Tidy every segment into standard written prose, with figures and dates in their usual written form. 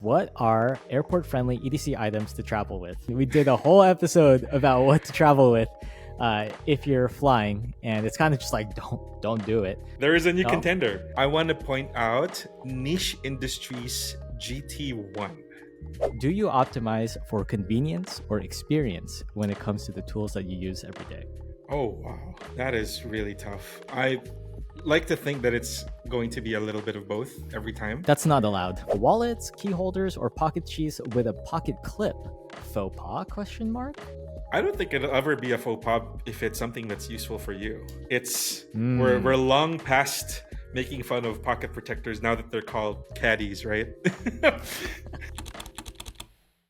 What are airport-friendly EDC items to travel with? We did a whole episode about what to travel with if you're flying, and it's kind of just like don't do it. There is a new No. contender. I want to point out Niche Industries GT1. Do you optimize for convenience or experience when it comes to the tools that you use every day? Oh, wow. That is really tough. I like to think that it's going to be a little bit of both every time. That's not allowed. Wallets, key holders, or pocket keys with a pocket clip? Faux pas? Question mark. I don't think it'll ever be a faux pas if it's something that's useful for you. We're long past making fun of pocket protectors now that they're called caddies, right?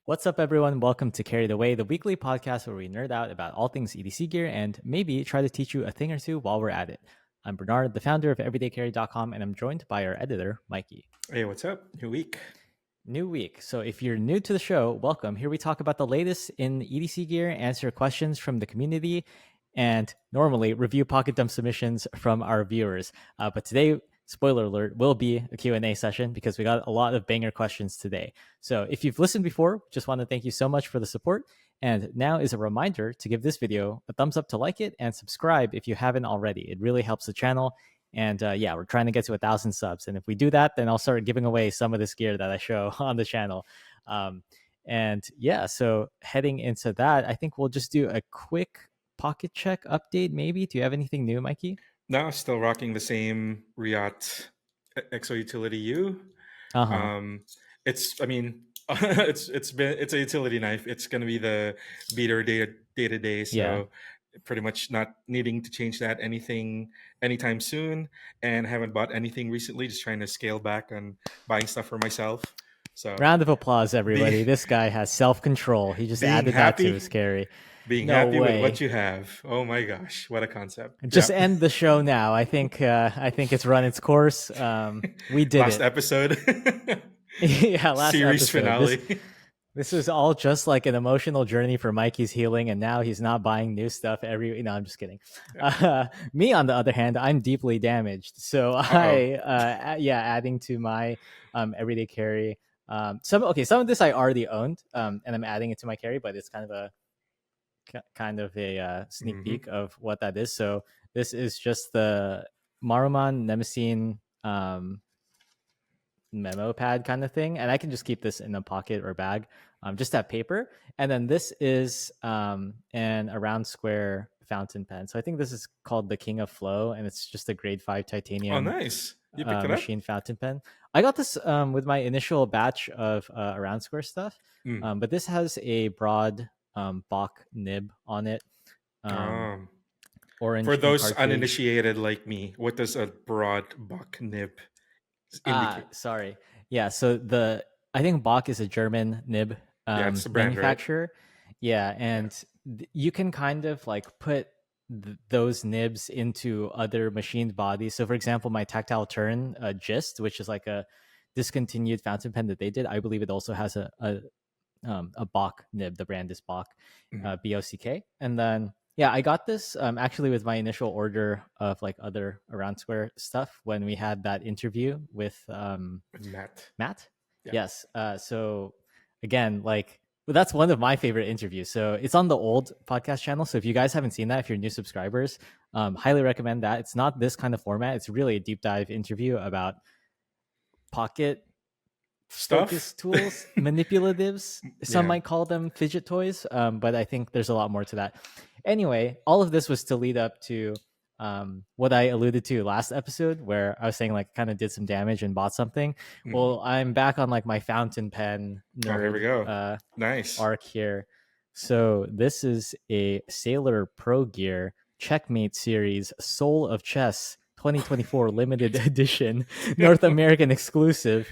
What's up, everyone? Welcome to Carry the Way, the weekly podcast where we nerd out about all things EDC gear and maybe try to teach you a thing or two while we're at it. I'm Bernard, the founder of everydaycarry.com, and I'm joined by our editor, Mikey. Hey, what's up? New week. So if you're new to the show, welcome. Here we talk about the latest in EDC gear, answer questions from the community, and normally review pocket dump submissions from our viewers. But today, spoiler alert, will be a Q&A session because we got a lot of banger questions today. So if you've listened before, just want to thank you so much for the support. And now is a reminder to give this video a thumbs up to like it and subscribe if you haven't already. It really helps the channel. And yeah, we're trying to get to 1,000 subs. And if we do that, then I'll start giving away some of this gear that I show on the channel. And yeah, so heading into that, I think we'll just do a quick pocket check update maybe. Do you have anything new, Mikey? No, still rocking the same Riot Exo Utility U. It's a utility knife. It's going to be the beater day to day. So yeah. Pretty much not needing to change that anytime soon, and haven't bought anything recently. Just trying to scale back on buying stuff for myself. So round of applause, everybody. This guy has self-control. He just added that to his carry. Being happy with what you have. Oh my gosh, what a concept! Just end the show now. I think it's run its course. We did last episode. Yeah, last series episode. Finale. This is all just like an emotional journey for Mikey's healing, and now he's not buying new stuff I'm just kidding. Me, on the other hand, I'm deeply damaged. So adding to my everyday carry. Some of this I already owned, and I'm adding it to my carry, but it's kind of a sneak peek of what that is. So this is just the Maruman Nemesine memo pad kind of thing, and I can just keep this in a pocket or bag, just have paper. And then this is an around square fountain pen. So I think this is called the King of Flow, and it's just a grade 5 titanium. Oh, nice! You picked it machine fountain pen. I got this with my initial batch of around square stuff, but this has a broad Bach nib on it. Orange. For those uninitiated like me, what does a broad Bach nib indicate? Sorry. Yeah, so I think Bach is a German nib it's a brand, manufacturer. Right? Yeah, and you can kind of like put those nibs into other machined bodies. So for example, my tactile turn Gist, which is like a discontinued fountain pen that they did, I believe it also has a Bach nib. The brand is Bach, BOCK. And then yeah, I got this actually with my initial order of like other around square stuff when we had that interview with Matt. Yeah. Yes. So again, that's one of my favorite interviews. So it's on the old podcast channel. So if you guys haven't seen that, if you're new subscribers, highly recommend that. It's not this kind of format. It's really a deep dive interview about pocket focus tools, manipulatives. Some might call them fidget toys, but I think there's a lot more to that. Anyway, all of this was to lead up to what I alluded to last episode, where I was saying like kind of did some damage and bought something. Well, I'm back on like my fountain pen nerd here we go. Nice arc here. So this is a Sailor Pro Gear Checkmate series Soul of Chess 2024 limited edition North American exclusive.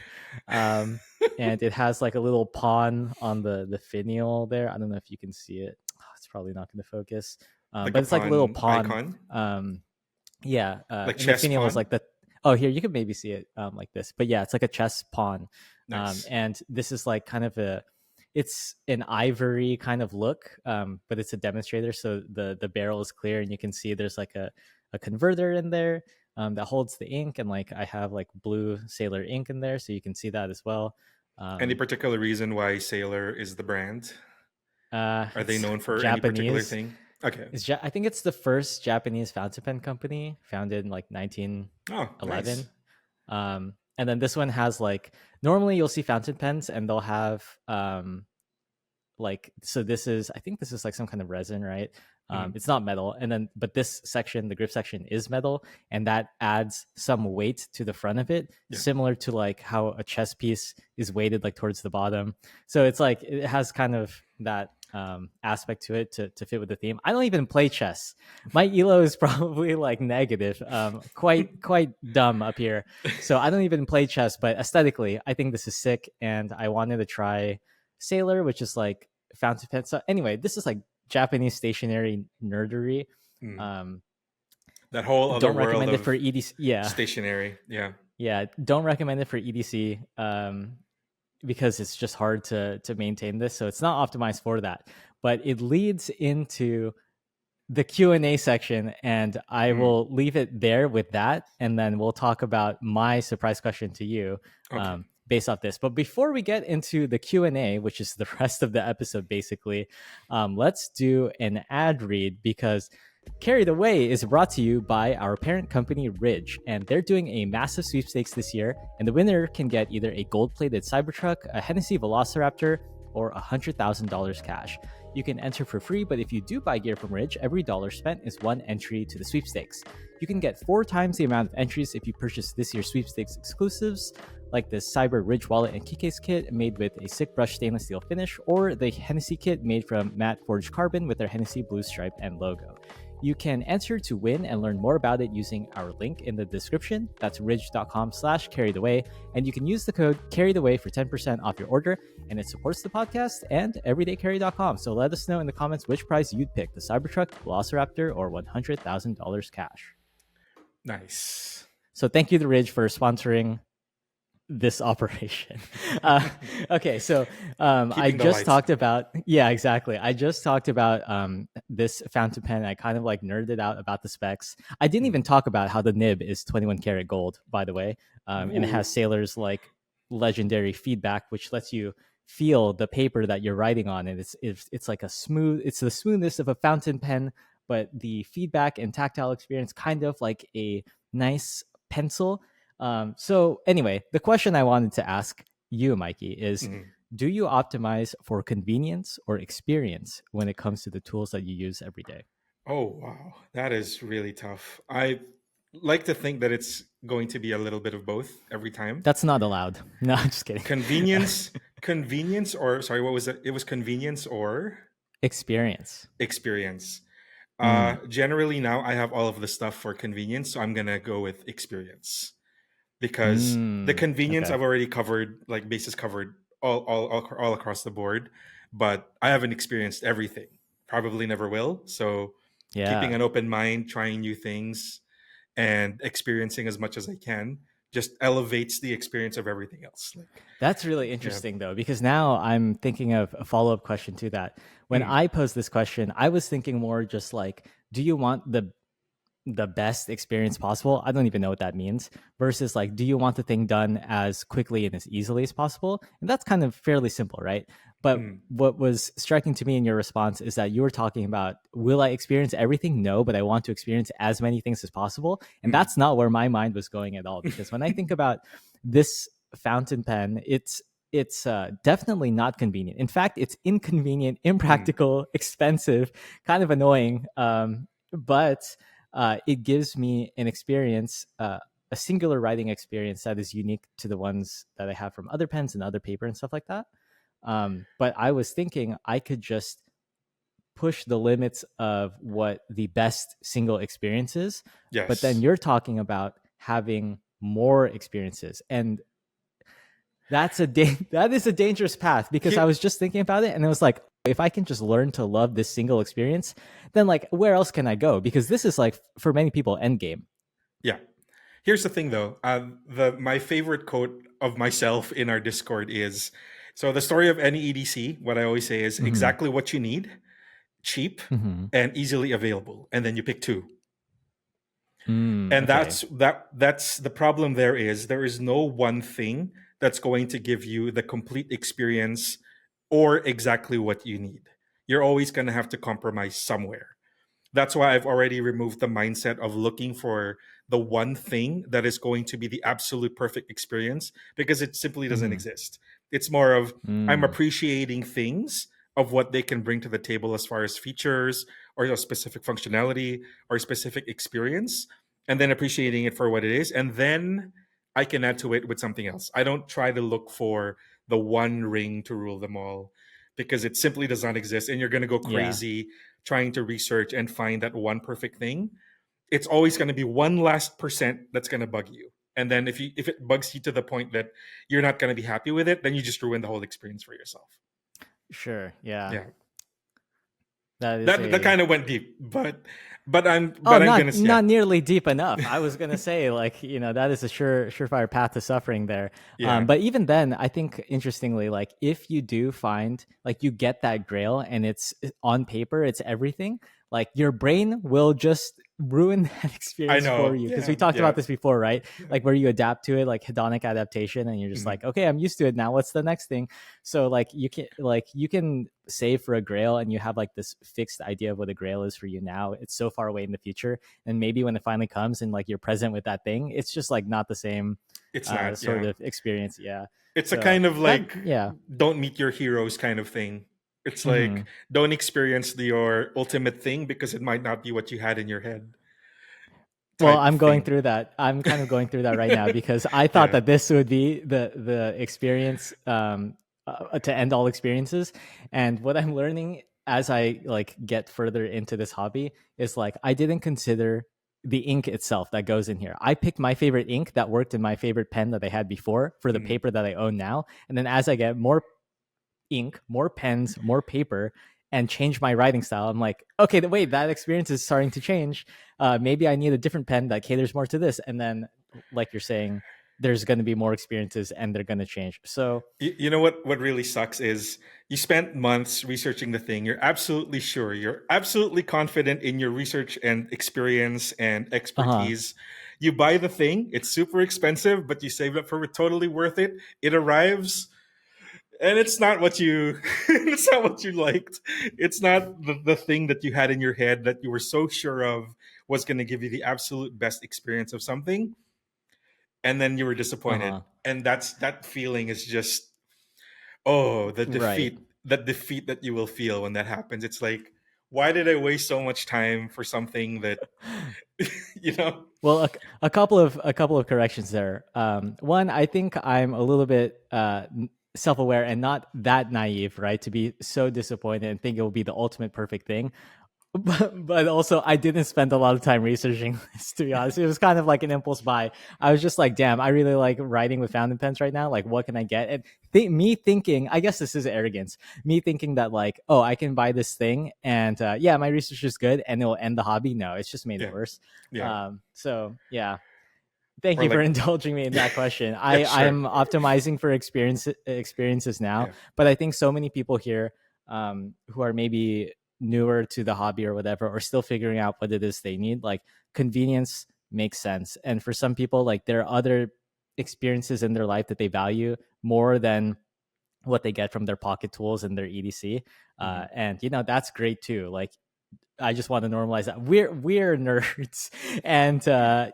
And it has like a little pawn on the finial there. I don't know if you can see it. It's probably not going to focus. But it's like a little pawn. Icon? Like chess the finial pawn? Is like the. Oh, here you can maybe see it like this. But yeah, it's like a chess pawn. Nice. And this is like kind of it's an ivory kind of look, but it's a demonstrator. So the barrel is clear, and you can see there's like a converter in there. That holds the ink, and like I have like blue Sailor ink in there, so you can see that as well. Any Um, particular reason why Sailor is the brand? Are they it's known for any particular Japanese. thing? Okay. I think it's the first Japanese fountain pen company, founded in like Oh, nice. 1911. And then this one has like, normally you'll see fountain pens and they'll have like, so this is, I think this is like some kind of resin, right? Mhm. It's not metal, and then but this section, the grip section, is metal, and that adds some weight to the front of it, Yeah. similar to like how a chess piece is weighted like towards the bottom. So it's like it has kind of that aspect to it to fit with the theme. I don't even play chess. My elo is probably like negative, quite dumb up here. So I don't even play chess, but aesthetically I think this is sick, and I wanted to try Sailor, which is like fountain pen. So anyway, this is like Japanese stationery nerdery. Mm. Um, That whole other don't world recommend it for of EDC. Yeah, stationery. Yeah. yeah, don't recommend it for EDC because it's just hard to maintain this. So it's not optimized for that. But it leads into the Q&A section, and I Mm. will leave it there with that, and then we'll talk about my surprise question to you Okay. based off this. But before we get into the Q&A, which is the rest of the episode basically, let's do an ad read, because Carried Away is brought to you by our parent company, Ridge, and they're doing a massive sweepstakes this year, and the winner can get either a gold-plated Cybertruck, a Hennessy Velociraptor, or $100,000 cash. You can enter for free, but if you do buy gear from Ridge, every dollar spent is one entry to the sweepstakes. You can get 4 times the amount of entries if you purchase this year's sweepstakes exclusives, like the Cyber Ridge wallet and keycase kit made with a sick brush stainless steel finish, or the Hennessy kit made from matte forged carbon with their Hennessy blue stripe and logo. You can enter to win and learn more about it using our link in the description. That's ridge.com/carrytheway. And you can use the code carrytheway for 10% off your order, and it supports the podcast and everydaycarry.com. So let us know in the comments which prize you'd pick, the Cybertruck, Velociraptor, or $100,000 cash. Nice. So thank you to Ridge for sponsoring this operation. Okay, so I Keeping the just lights talked on. about, yeah, exactly. I just talked about this fountain pen. I kind of like nerded out about the specs. I didn't Mm. even talk about how the nib is 21 karat gold, by the way, and it has Ooh. Sailor's like legendary feedback, which lets you feel the paper that you're writing on, and it's like a smooth. It's the smoothness of a fountain pen, but the feedback and tactile experience kind of like a nice pencil. So anyway, the question I wanted to ask you, Mikey, is Mhm. do you optimize for convenience or experience when it comes to the tools that you use every day? Oh, wow. That is really tough. I like to think that it's going to be a little bit of both every time. That's not allowed. No, I'm just kidding. Convenience, or sorry, what was it? It was convenience or Experience. experience. Mm. Generally now I have all of the stuff for convenience, so I'm gonna go with experience because the Mm. convenience Okay. I've already covered, like bases covered all across the board, but I haven't experienced everything. Probably never will. So keeping Yeah. an open mind, trying new things, and experiencing as much as I can just elevates the experience of everything else. Like, That's really yeah. interesting, though, because now I'm thinking of a follow up question to that. When Mm, I posed this question, I was thinking more just like, do you want the best experience possible? I don't even know what that means. Versus like, do you want the thing done as quickly and as easily as possible? And that's kind of fairly simple, right? But mm, what was striking to me in your response is that you were talking about, will I experience everything? No, but I want to experience as many things as possible. And mm. that's not where my mind was going at all. Because when I think about this fountain pen, it's definitely not convenient. In fact, it's inconvenient, Mm, impractical, expensive, kind of annoying. But it gives me an experience, a singular writing experience that is unique to the ones that I have from other pens and other paper and stuff like that. But I was thinking I could just push the limits of what the best single experience is. But then yes. you're talking about having more experiences, and that is a dangerous path, because I Here, was just thinking about it and it was like, if I can just learn to love this single experience, then like where else can I go? Because this is like for many people end game. yeah. Here's the thing, though. The my favorite quote of myself in our Discord is, so the story of any EDC. What I always say is Mm-hmm. exactly what you need, cheap, Mm-hmm. and easily available, and then you pick two. And Okay. that's the problem. There is no one thing that's going to give you the complete experience or exactly what you need. You're always going to have to compromise somewhere. That's why I've already removed the mindset of looking for the one thing that is going to be the absolute perfect experience, because it simply doesn't Mm-hmm. exist. It's more of I'm Mm. appreciating things of what they can bring to the table as far as features or a specific functionality or a specific experience, and then appreciating it for what it is. And then I can add to it with something else. I don't try to look for the one ring to rule them all, because it simply does not exist. And you're going to go Yeah. crazy trying to research and find that one perfect thing. It's always going to be one last percent that's going to bug you. And then if it bugs you to the point that you're not going to be happy with it, then you just ruin the whole experience for yourself. Sure. Yeah. Yeah. That is That a kind of went deep, but Oh, I'm gonna, yeah, not nearly deep enough. I was gonna say, like, that is a surefire path to suffering there. yeah. But even then, I think interestingly, like, if you do find, like, you get that grail and it's on paper, it's everything. Like, your brain will just ruin that I experience for know. you, because Yeah, we talked yeah. about this before, right? Like, where you adapt to it, like hedonic adaptation, and you're just Mhm. like, okay, I'm used to it now. What's the next thing? So like you can save for a grail, and you have like this fixed idea of what a grail is for you now. It's so far away in the future, and maybe when it finally comes and like you're present with that thing, it's just like not the same It's not. sort Yeah, of experience. Yeah. it's a So kind of that, like yeah. don't meet your heroes kind of thing. It's like Hmm. don't experience your ultimate thing because it might not be what you had in your head Well, type I'm going thing. through that. I'm kind of going through that right now, because I thought Yeah. that this would be the experience, to end all experiences. And what I'm learning as I like get further into this hobby is like I didn't consider the ink itself that goes in here. I picked my favorite ink that worked in my favorite pen that I had before for the Mhm. paper that I own now. And then as I get more ink, more pens, more paper, and change my writing style, I'm like, okay, wait, that experience is starting to change. Maybe I need a different pen that caters more to this. And then, like you're saying, there's going to be more experiences and they're going to change. So, You know what really sucks is you spent months researching the thing. You're absolutely sure. You're absolutely confident in your research and experience and uh huh. expertise. You buy the thing. It's super expensive, but you saved up for it. Totally worth it. It arrives, and it's not what you it's not what you liked. It's not the thing that you had in your head that you were so sure of was going to give you the absolute best experience of something, and then you were Uh disappointed. huh. And that feeling is just, oh, the Right. defeat, that defeat that you will feel when that happens. It's like, why did I waste so much time for something that you know Well, a couple of corrections there. One, I think I'm a little bit self aware and not that naive, right, to be so disappointed and think it will be the ultimate perfect thing. But also, I didn't spend a lot of time researching this, to be honest. It was kind of like an impulse buy. I was just like, damn, I really like writing with fountain pens right now. Like, what can I get? And me thinking, I guess this is arrogance, me thinking that, like, oh, I can buy this thing and yeah, my research is good and it will end the hobby. No, it's just made it yeah, worse. yeah, So, yeah. Thank or you for like, indulging me in that question. yeah, I'm sure, optimizing for experiences now, yeah, but I think so many people here, who are maybe newer to the hobby or whatever, or still figuring out what it is they need, like convenience makes sense. And for some people, like there are other experiences in their life that they value more than what they get from their pocket tools and their EDC. hmm, And that's great too. Like I just want to normalize that we're nerds, and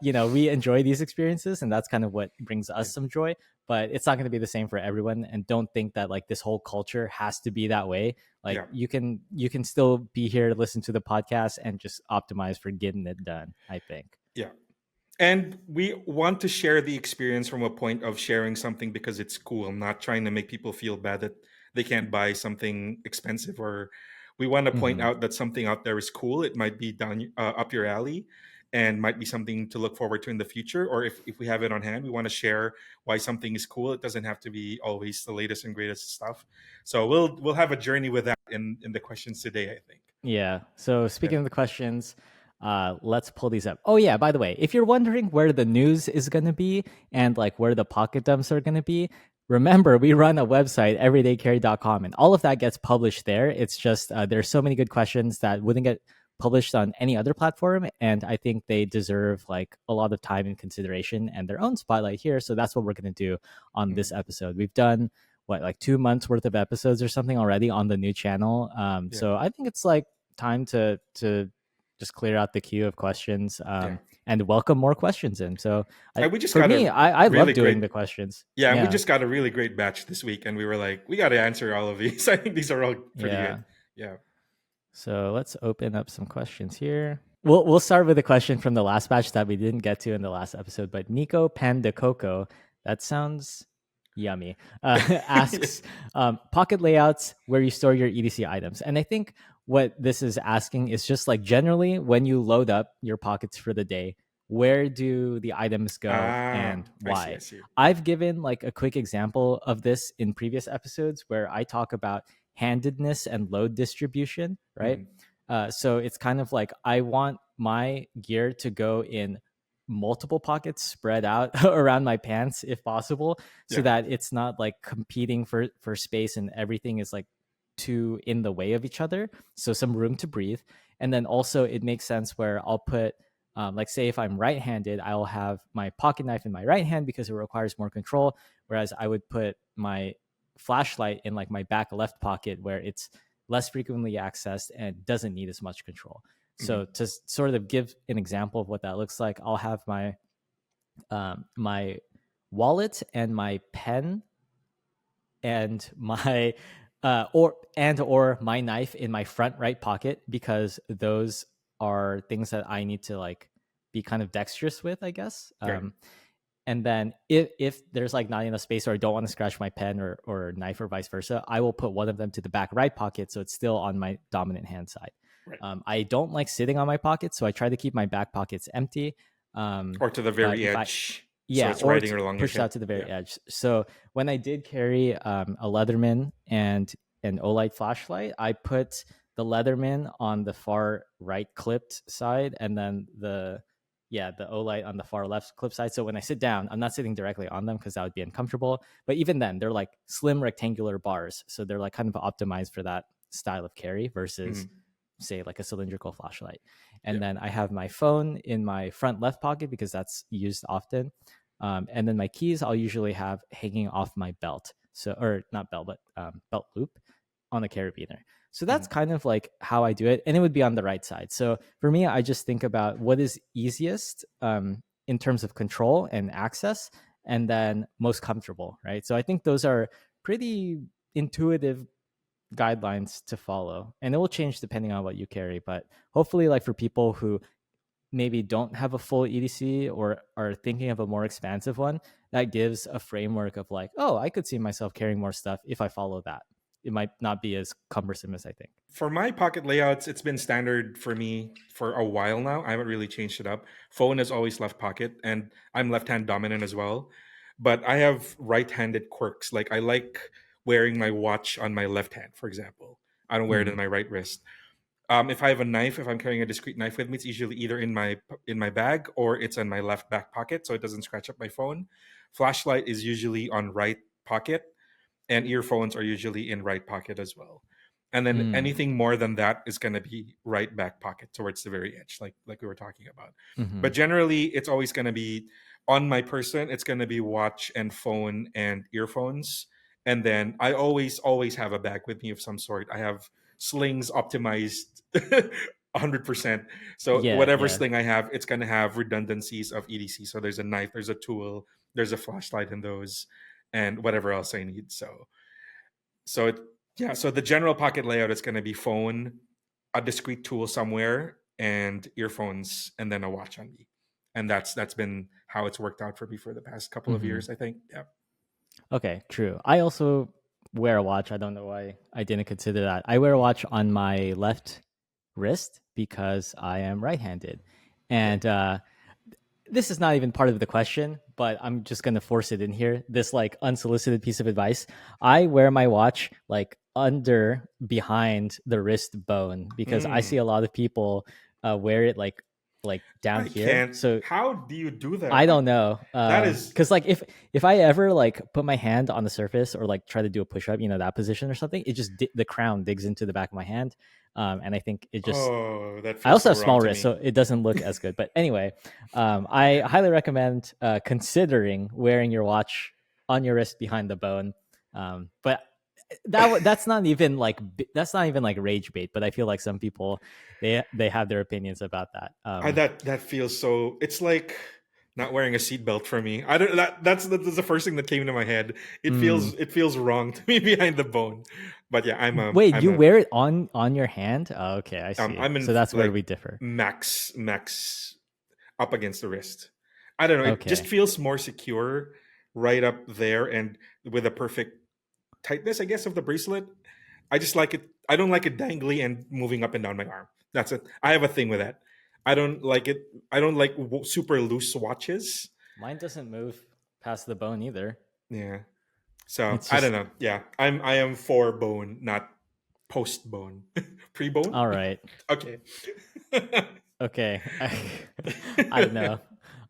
yeah, we enjoy these experiences, and that's kind of what brings yeah, us some joy. But it's not going to be the same for everyone, and don't think that like this whole culture has to be that way. Like yeah, you can still be here to listen to the podcast and just optimize for getting it done, I think. yeah. And we want to share the experience from a point of sharing something because it's cool, not trying to make people feel bad that they can't buy something expensive. Or we want to point Hmm. out that something out there is cool. It might be down up your alley and might be something to look forward to in the future. Or if we have it on hand, we want to share why something is cool. It doesn't have to be always the latest and greatest stuff. So we'll have a journey with that in the questions today, I think. Yeah. So Yeah. speaking of the questions, let's pull these up. Oh yeah, by the way, if you're wondering where the news is gonna be and like where the pocket dumps are gonna be, remember we run a website, everydaycarry.com, and all of that gets published there. It's just there's so many good questions that wouldn't get published on any other platform, and I think they deserve like a lot of time and consideration and their own spotlight here. So that's what we're going to do on this episode. We've done what, like 2 months worth of episodes or something already on the new channel. Yeah. So I think it's like time to just clear out the queue of questions, Yeah. and welcome more questions in. So And we just for got me, a I love really doing great the questions. yeah, and we Yeah. just got a really great batch this week, and we were like, we got to answer all of these. I think these are all pretty Yeah. good. Yeah. So let's open up some questions here. We'll start with a question from the last batch that we didn't get to in the last episode, but Nico Panda Coco, that sounds yummy, asks pocket layouts where you store your EDC items. And I think what this is asking is just like generally when you load up your pockets for the day, where do the items go and I see. why? I see. I've given like a quick example of this in previous episodes where I talk about handedness and load distribution, right? Mhm. So it's kind of like I want my gear to go in multiple pockets spread out around my pants if possible, so Yeah. that it's not like competing for space and everything is like too in the way of each other. So some room to breathe. And then also it makes sense where I'll put like say if I'm right-handed, I'll have my pocket knife in my right hand because it requires more control, whereas I would put my flashlight in like my back left pocket where it's less frequently accessed and doesn't need as much control. So Mhm. to sort of give an example of what that looks like, I'll have my wallet and my pen and my or my knife in my front right pocket, because those are things that I need to like be kind of dexterous with, I guess. Right. And then if there's like not enough space or I don't want to scratch my pen or knife or vice versa, I will put one of them to the back right pocket so it's still on my dominant hand side. Right. I don't like sitting on my pockets, so I try to keep my back pockets empty. Or to the But very if I edge, so yeah, it's or riding along your pushed out hip. to the very Yeah. edge. So when I did carry a Leatherman and an Olight flashlight, I put the Leatherman on the far right clipped side, and then the Olight on the far left clip side. So when I sit down, I'm not sitting directly on them because that would be uncomfortable. But even then, they're like slim rectangular bars, so they're like kind of optimized for that style of carry versus Mhm. say like a cylindrical flashlight. Yeah. And then I have my phone in my front left pocket because that's used often. And then my keys I'll usually have hanging off my belt, so or not belt, but belt loop on the carabiner. So that's Mhm. kind of like how I do it, and it would be on the right side. So for me, I just think about what is easiest in terms of control and access, and then most comfortable, right? So I think those are pretty intuitive guidelines to follow, and it will change depending on what you carry. But hopefully, like for people who maybe don't have a full EDC or are thinking of a more expansive one, that gives a framework of like, oh, I could see myself carrying more stuff if I follow that. It might not be as cumbersome as I think. For my pocket layouts, it's been standard for me for a while now. I haven't really changed it up. Phone is always left pocket, and I'm left hand dominant as well. But I have right handed quirks. Like I like wearing my watch on my left hand, for example. I don't wear it Mm, in my right wrist. If I have a knife, if I'm carrying a discrete knife with me, it's usually either in my bag or it's in my left back pocket, so it doesn't scratch up my phone. Flashlight is usually on right pocket, and earphones are usually in right pocket as well. And then mm, anything more than that is going to be right back pocket towards the very edge, like we were talking about. mm-hmm. But generally, it's always going to be on my person. It's going to be watch and phone and earphones. And then I always have a bag with me of some sort. I have slings optimized 100%. So Yeah, whatever yeah. sling I have, it's going to have redundancies of EDC. So there's a knife, there's a tool, there's a flashlight in those, and whatever else I need. So it yeah. So the general pocket layout is going to be phone, a discrete tool somewhere, and earphones, and then a watch on me. And that's been how it's worked out for me for the past couple of Mm-hmm. years, I think. Yeah. Okay, true. I also wear a watch. I don't know why I didn't consider that. I wear a watch on my left wrist because I am right-handed. Yeah. And this is not even part of the question, but I'm just going to force it in here. This like unsolicited piece of advice. I wear my watch like behind the wrist bone because I see Mm. a lot of people wear it like like down I here. can't. So How do you do that? I don't know, That is. because like if I ever like put my hand on the surface or like try to do a push up, that position or something, it just the crown digs into the back of my hand, and I think it just. Oh, that I feels also so have wrong small to wrists, me. so it doesn't look as good. But anyway, I highly recommend considering wearing your watch on your wrist behind the bone. But that's not even like rage bait. But I feel like some people they have their opinions about that. That feels so. It's like not wearing a seatbelt for me. I don't. That's the first thing that came into my head. Mm. It feels wrong to me behind the bone. But yeah, Wait, you wear it on your hand? Oh, okay, I see. I'm in So that's where like we differ. max up against the wrist. I don't know. It just Okay. feels more secure right up there and with a perfect tightness, I guess, of the bracelet. I just like it. I don't like it dangly and moving up and down my arm. That's it. I have a thing with that. I don't like it. I don't like super loose watches. Mine doesn't move past the bone either. Yeah. So It's I don't just know. Yeah, I am for bone, not post bone, pre bone. all right. Okay. Okay. I don't know.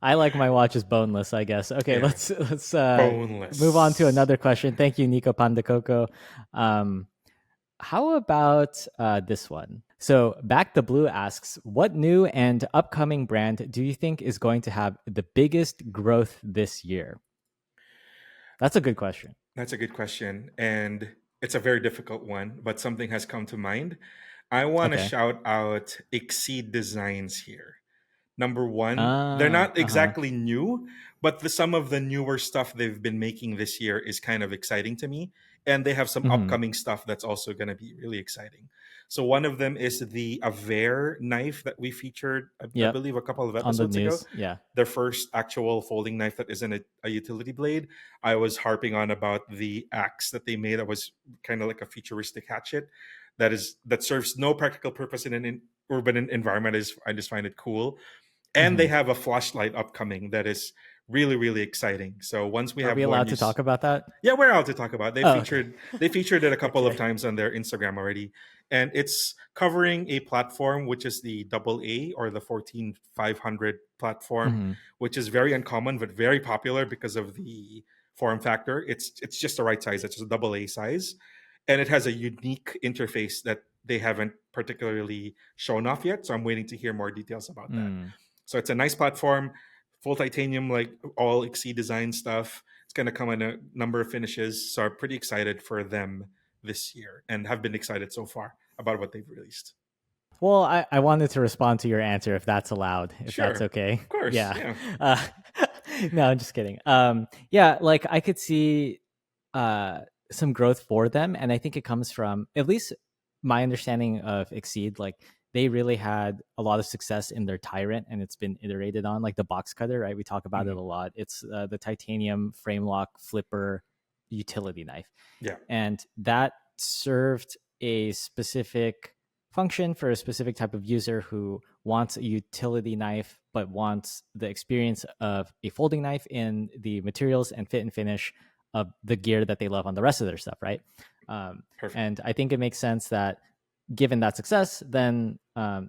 I like my watches boneless, I guess. Okay, Yeah, let's move on to boneless. another question. Thank you, Nico Pandacoco. Um, how about this one? So, Back the Blue asks, what new and upcoming brand do you think is going to have the biggest growth this year? That's a good question. That's a good question, and it's a very difficult one. But something has come to mind. I want to Okay. shout out Exceed Designs here. Number one, they're not Uh huh. exactly new, but some of the newer stuff they've been making this year is kind of exciting to me. And they have some Hmm. upcoming stuff that's also going to be really exciting. So one of them is the Aver knife that we featured, I Yep. believe, a couple of On the episodes ago. news. Yeah. Their first actual folding knife that isn't a utility blade. I was harping on about the axe that they made that was kind of like a futuristic hatchet that serves no practical purpose in an urban environment. I just find it cool, and they Hmm. have a flashlight upcoming that is really really exciting. So once we Are have we more allowed to news, talk about that? yeah, we're out to talk about. Oh, okay. They featured it a couple of Okay. times on their Instagram already, and it's covering a platform which is the double A or the 14500 platform, Hmm. which is very uncommon but very popular because of the form factor. It's just the right size. It's just a double A size, and it has a unique interface that they haven't particularly shown off yet. So I'm waiting to hear more details about that. Mm. So it's a nice platform, full titanium, like all Exceed design stuff. It's going to come in a number of finishes. So I'm pretty excited for them this year and have been excited so far about what they've released. Well, I wanted to respond to your answer if that's allowed, if that's Sure. okay. Of course. Yeah. Yeah. Uh, no, I'm just kidding. Yeah, like I could see uh, some growth for them, and I think it comes from at least my understanding of Exceed. Like they really had a lot of success in their Tyrant, and it's been iterated on. Like the box cutter, right? We talk about it Mhm. a lot. It's the titanium frame lock flipper utility knife, Yeah. and that served a specific function for a specific type of user who wants a utility knife but wants the experience of a folding knife in the materials and fit and finish of the gear that they love on the rest of their stuff, right? um, Perfect. and I think it makes sense that given that success, then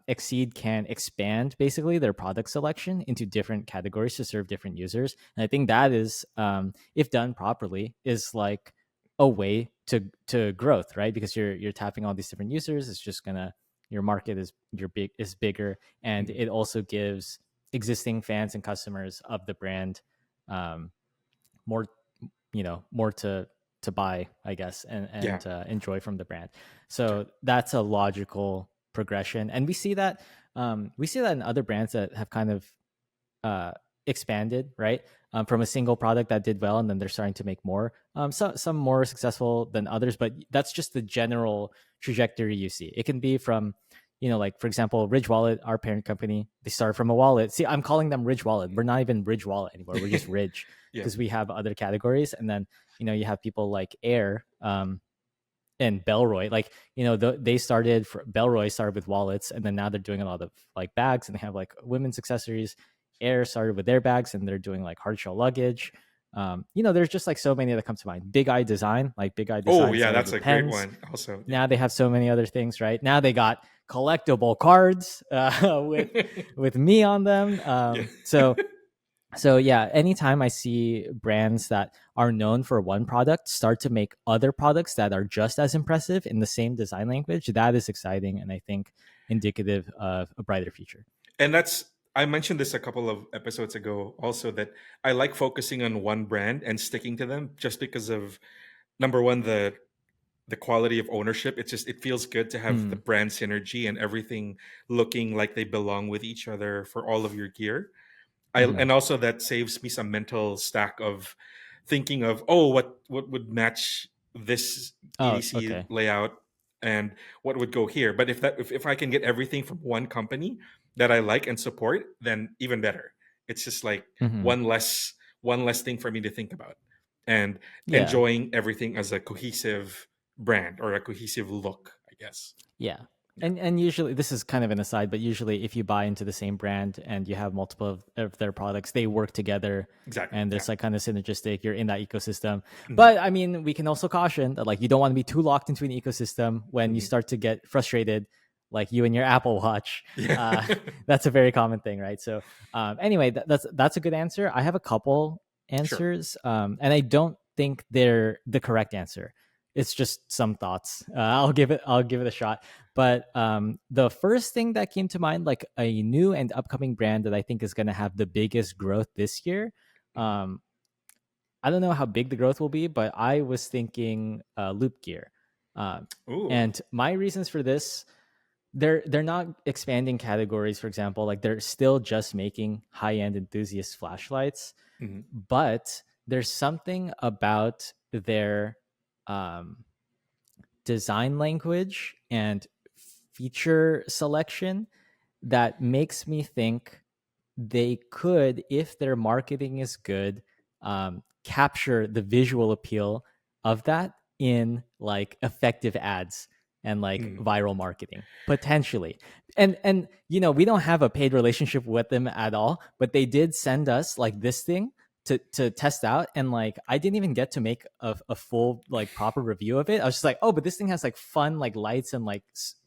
Exceed can expand basically their product selection into different categories to serve different users. And I think that is, if done properly, is like a way to growth, right? Because you're tapping all these different users. It's just gonna your market is bigger, and Mhm. it also gives existing fans and customers of the brand um, more more to buy, I guess, Yeah. and enjoy from the brand. Okay. So that's a logical progression, and we see that in other brands that have kind of uh, expanded, right? From a single product that did well, and then they're starting to make more. Some more successful than others, but that's just the general trajectory you see. It can be from, like for example, Ridge Wallet, our parent company. They started from a wallet. See, I'm calling them Ridge Wallet. We're not even Ridge Wallet anymore. We're just Ridge Yeah. because we have other categories, and then you have people like Air. And Bellroy, like they started Bellroy started with wallets, and then now they're doing a lot of like bags, and they have like women's accessories. Air started with their bags, and they're doing like hard shell luggage. There's just like so many that come to mind. Oh Big Eye yeah, started that's a with great pens. one. Also, yeah. Now they have so many other things, right? Now they got collectible cards with me on them. Yeah. So yeah, anytime I see brands that are known for one product start to make other products that are just as impressive in the same design language, that is exciting and I think indicative of a brighter future. And that's, I mentioned this a couple of episodes ago also, that I like focusing on one brand and sticking to them just because of, number one, the quality of ownership. It's just, it feels good to have the Mm, brand synergy and everything looking like they belong with each other for all of your gear. hmm. And also that saves me some mental stack of thinking of, oh, what would match this Oh, EDC okay. layout and what would go here. But if I can get everything from one company that I like and support, then even better. It's just like Hmm. one less thing for me to think about, and Yeah. enjoying everything as a cohesive brand or a cohesive look, I guess. Yeah. Yeah, And usually this is kind of an aside, but usually if you buy into the same brand and you have multiple of their products, they work together exactly. and Yeah. there's like kind of synergistic, you're in that ecosystem. Mhm. But I mean, we can also caution that like you don't want to be too locked into an ecosystem when you Mhm. start to get frustrated, like you and your Apple Watch. Yeah. Uh, that's a very common thing, right? So anyway, that's a good answer. I have a couple Sure. answers, and I don't think they're the correct answer. It's just some thoughts. I'll give it a shot. But the first thing that came to mind, like a new and upcoming brand that I think is going to have the biggest growth this year. Mhm. Um, I don't know how big the growth will be, but I was thinking Loop Gear. Um, Ooh. and my reasons for this, they're not expanding categories. For example, like they're still just making high end enthusiast flashlights, Mhm. but there's something about their um, design language and feature selection that makes me think they could, if their marketing is good, capture the visual appeal of that in like effective ads and like Mhm. viral marketing potentially. And we don't have a paid relationship with them at all, but they did send us like this thing to test out, and like I didn't even get to make a full like proper review of it. I was just like, oh, but this thing has like fun like lights and like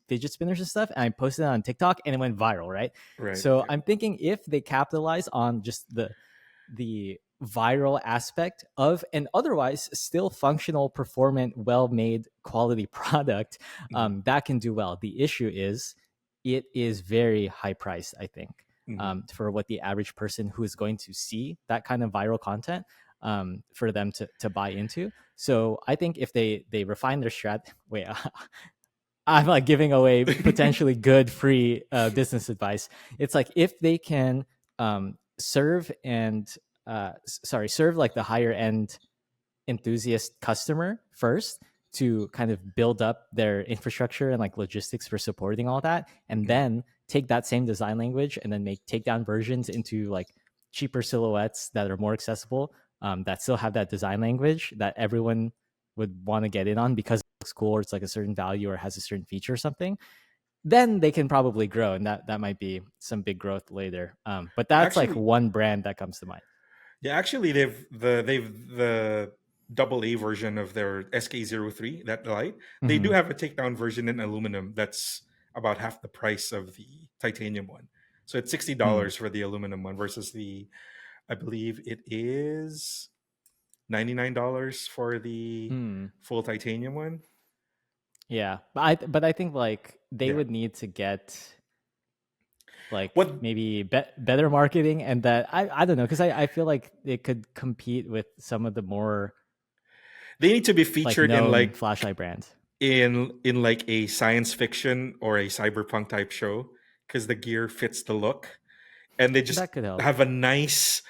fidget spinners and stuff, and I posted it on TikTok and it went viral, right? Right. So Yeah. I'm thinking if they capitalize on just the viral aspect of an otherwise still functional, performant, well-made quality product, Mhm. that can do well. The issue is it is very high priced, I think, Mhm. for what the average person who is going to see that kind of viral content, for them to buy into. So I think if they refine their strat, wait, I'm like giving away potentially good free business advice. It's like if they can serve and serve like the higher end enthusiast customer first to kind of build up their infrastructure and like logistics for supporting all that, and Mhm. then take that same design language and then make takedown versions into like cheaper silhouettes that are more accessible, that still have that design language that everyone would want to get in on because it looks cool or it's like a certain value or has a certain feature or something. Then they can probably grow, and that might be some big growth later. But that's like Actually, one brand that comes to mind. yeah, actually they've the double A version of their SK03, that light. They do Hmm. have a takedown version in aluminum that's about half the price of the titanium one. So it's $60 Hmm. for the aluminum one versus the, I believe it is $99 for the Hmm. full titanium one. Yeah, but I think like they Yeah. would need to get like What maybe better marketing, and that I don't know, because I feel like it could compete with some of the more they need to be like featured in known like flashlight brands. in like a science fiction or a cyberpunk type show, because the gear fits the look, and they just That could help. have a nice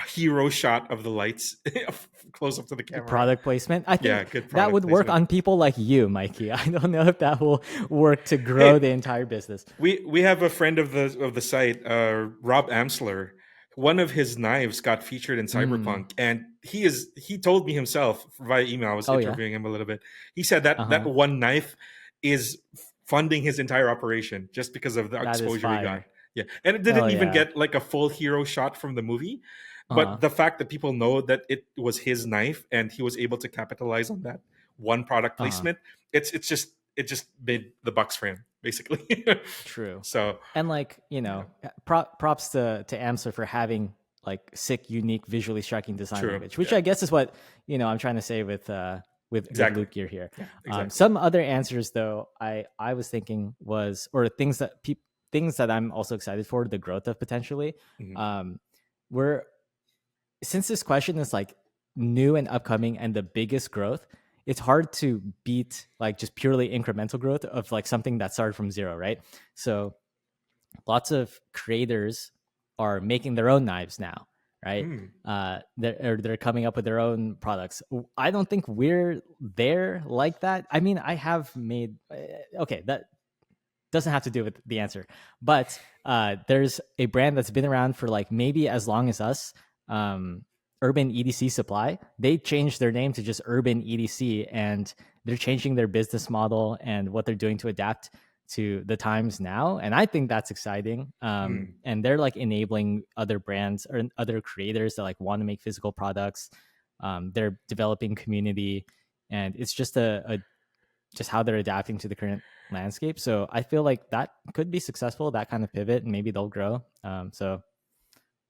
hero shot of the lights close up to the camera. Product placement. I Yeah, think good that product would work placement. on people like you, Mikey. I don't know if that will work to grow Hey, the entire business. we have a friend of the site, Rob Amsler. One of his knives got featured in Mm. Cyberpunk, and he told me himself via email. I was Oh yeah. interviewing him a little bit. He said that that Uh-huh. one knife is funding his entire operation just because of the That is exposure he got. fire. Yeah, and it Hell didn't even yeah. get like a full hero shot from the movie, Uh-huh. but the fact that people know that it was his knife and he was able to capitalize on that one product Uh-huh. placement, it just made the bucks for him. basically. True. So And like, yeah, props to Amsler for having like sick, unique, visually striking design true. language, which Yeah, I guess is what I'm trying to say with exactly. Loop Gear here. Yeah, exactly. Some other answers though, I was thinking was, or things that I'm also excited for the growth of potentially. Hmm. Um, we're Since this question is like new and upcoming and the biggest growth, it's hard to beat like just purely incremental growth of like something that started from zero, right? So lots of creators are making their own knives now, right? Mm. They're coming up with their own products. I don't think we're there like that. I mean, I have made okay, that doesn't have to do with the answer, but there's a brand that's been around for like maybe as long as us. Um, Urban EDC Supply. They changed their name to just Urban EDC, and they're changing their business model and what they're doing to adapt to the times now. And I think that's exciting. Mm. And they're like enabling other brands or other creators that like want to make physical products. They're developing community, and it's just a just how they're adapting to the current landscape. So I feel like that could be successful, that kind of pivot, and maybe they'll grow. So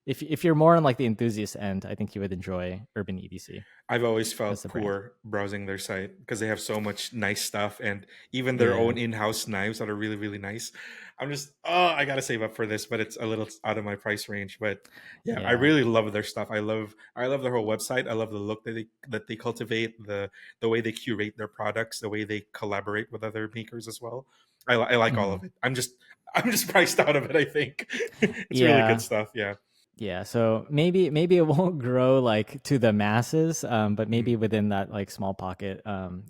if you're more on like the enthusiast end, I think you would enjoy Urban EDC I've always as felt the brand. poor browsing their site because they have so much nice stuff and even their Yeah. own in-house knives that are really, really nice. I'm just, oh, I gotta save up for this, but it's a little out of my price range. But yeah, I Yeah. really love their stuff. I love their whole website. I love the look that they cultivate, the way they curate their products, the way they collaborate with other makers as well. I like all Mhm. of it. I'm just priced out of it. I think it's really good Yeah. stuff. Yeah. Yeah. So maybe it won't grow like to the masses, but maybe Mhm. within that like small pocket,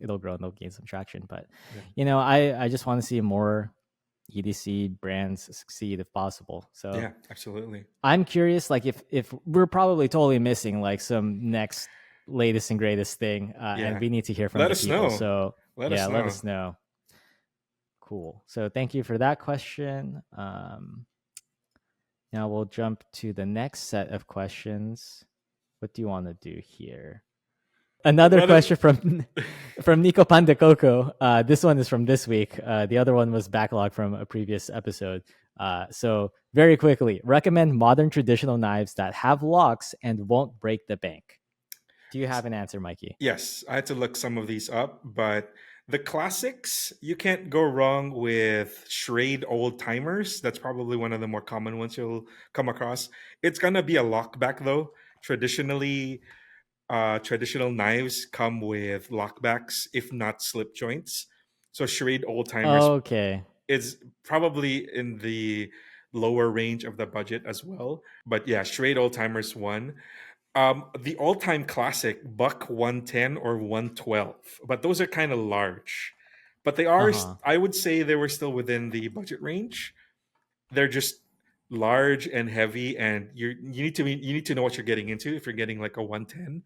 it'll grow and they'll gain some traction. But Yeah. I just want to see more EDC brands succeed if possible. So Yeah. Absolutely. I'm curious, like if we're probably totally missing like some next latest and greatest thing, and Yeah. we need to hear from Let the us people. know. So Let yeah, us let know. us know. Cool. So thank you for that question. Now we'll jump to the next set of questions. What do you want to do here? Another Let question it. from Nico Pandacoco. This one is from this week. The other one was backlog from a previous episode. So very quickly, recommend modern traditional knives that have locks and won't break the bank. Do you have an answer, Mikey? Yes, I had to look some of these up, but the classics, you can't go wrong with Schrade old timers. That's probably one of the more common ones you'll come across. It's gonna be a lockback though. Traditionally, traditional knives come with lockbacks, if not slip joints. So Schrade old timers Okay. is probably in the lower range of the budget as well. But yeah, Schrade old timers one. The all-time classic Buck 110 or 112, but those are kind of large. But they Uh are, huh. I would say they were still within the budget range. They're just large and heavy, and you need to know what you're getting into if you're getting like a 110.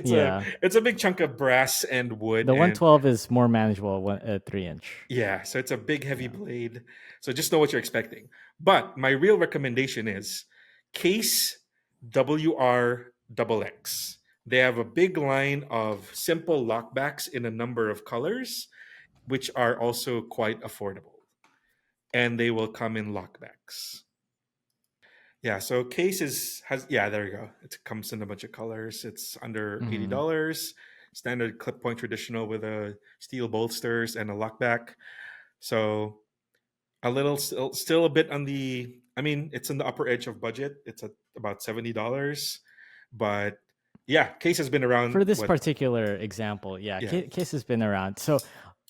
Yeah. It's a big chunk of brass and wood, The and 112 is more manageable, 3 inch. yeah, so it's a big heavy Yeah. blade. So just know what you're expecting. But my real recommendation is Case WR XX. They have a big line of simple lockbacks in a number of colors, which are also quite affordable. And they will come in lockbacks. Yeah, so Case has yeah, there you go. It comes in a bunch of colors. It's under Mm-hmm. $80. Standard clip point traditional with a steel bolsters and a lockback. So a little still a bit on the, I mean, it's in the upper edge of budget. It's at about $70. But yeah, Case has been around For this what, particular example, yeah, yeah, Kiss has been around. So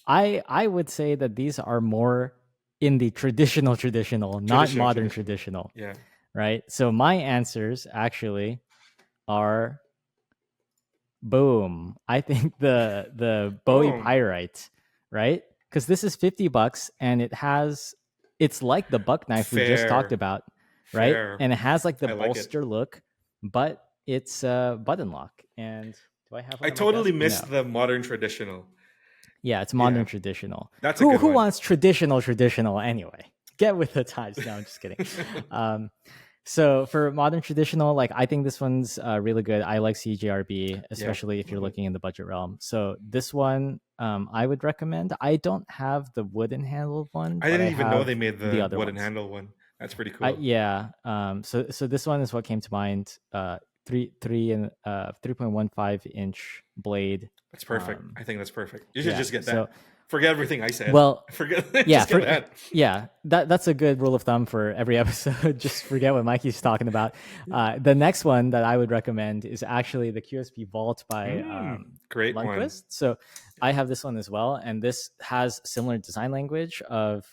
I would say that these are more in the traditional, not modern traditional. traditional, Yeah. right? So my answers actually are boom. I think the Bowie Boom. Pyrite, right? Because this is $50 and it's like the buck knife we just talked Fair. about, right? Fair. And it has like the I like it. bolster look, but it's a button lock. And do I have I one on my totally desk? missed No. the modern traditional. Yeah, it's modern Yeah. traditional. That's a Who good who one. wants traditional anyway? Get with the times. No, I'm just kidding. Um, So for modern traditional, like I think this one's really good. I like CGRB, Yeah, especially if you're love it. looking in the budget realm. So this one, I would recommend. I don't have the wooden handled one, I but didn't I even know have they made the the other wooden ones. handle one. That's pretty I cool. yeah. So this one is what came to mind. 3.15 inch blade. That's perfect. Um, I think that's perfect. You should yeah. just get So that. Forget everything I said. well, Forget. yeah, Just get that. that's a good rule of thumb for every episode. Just forget what Mikey's talking about. The next one that I would recommend is actually the QSP Vault by Great one. Lundquist. So I have this one as well, and this has similar design language of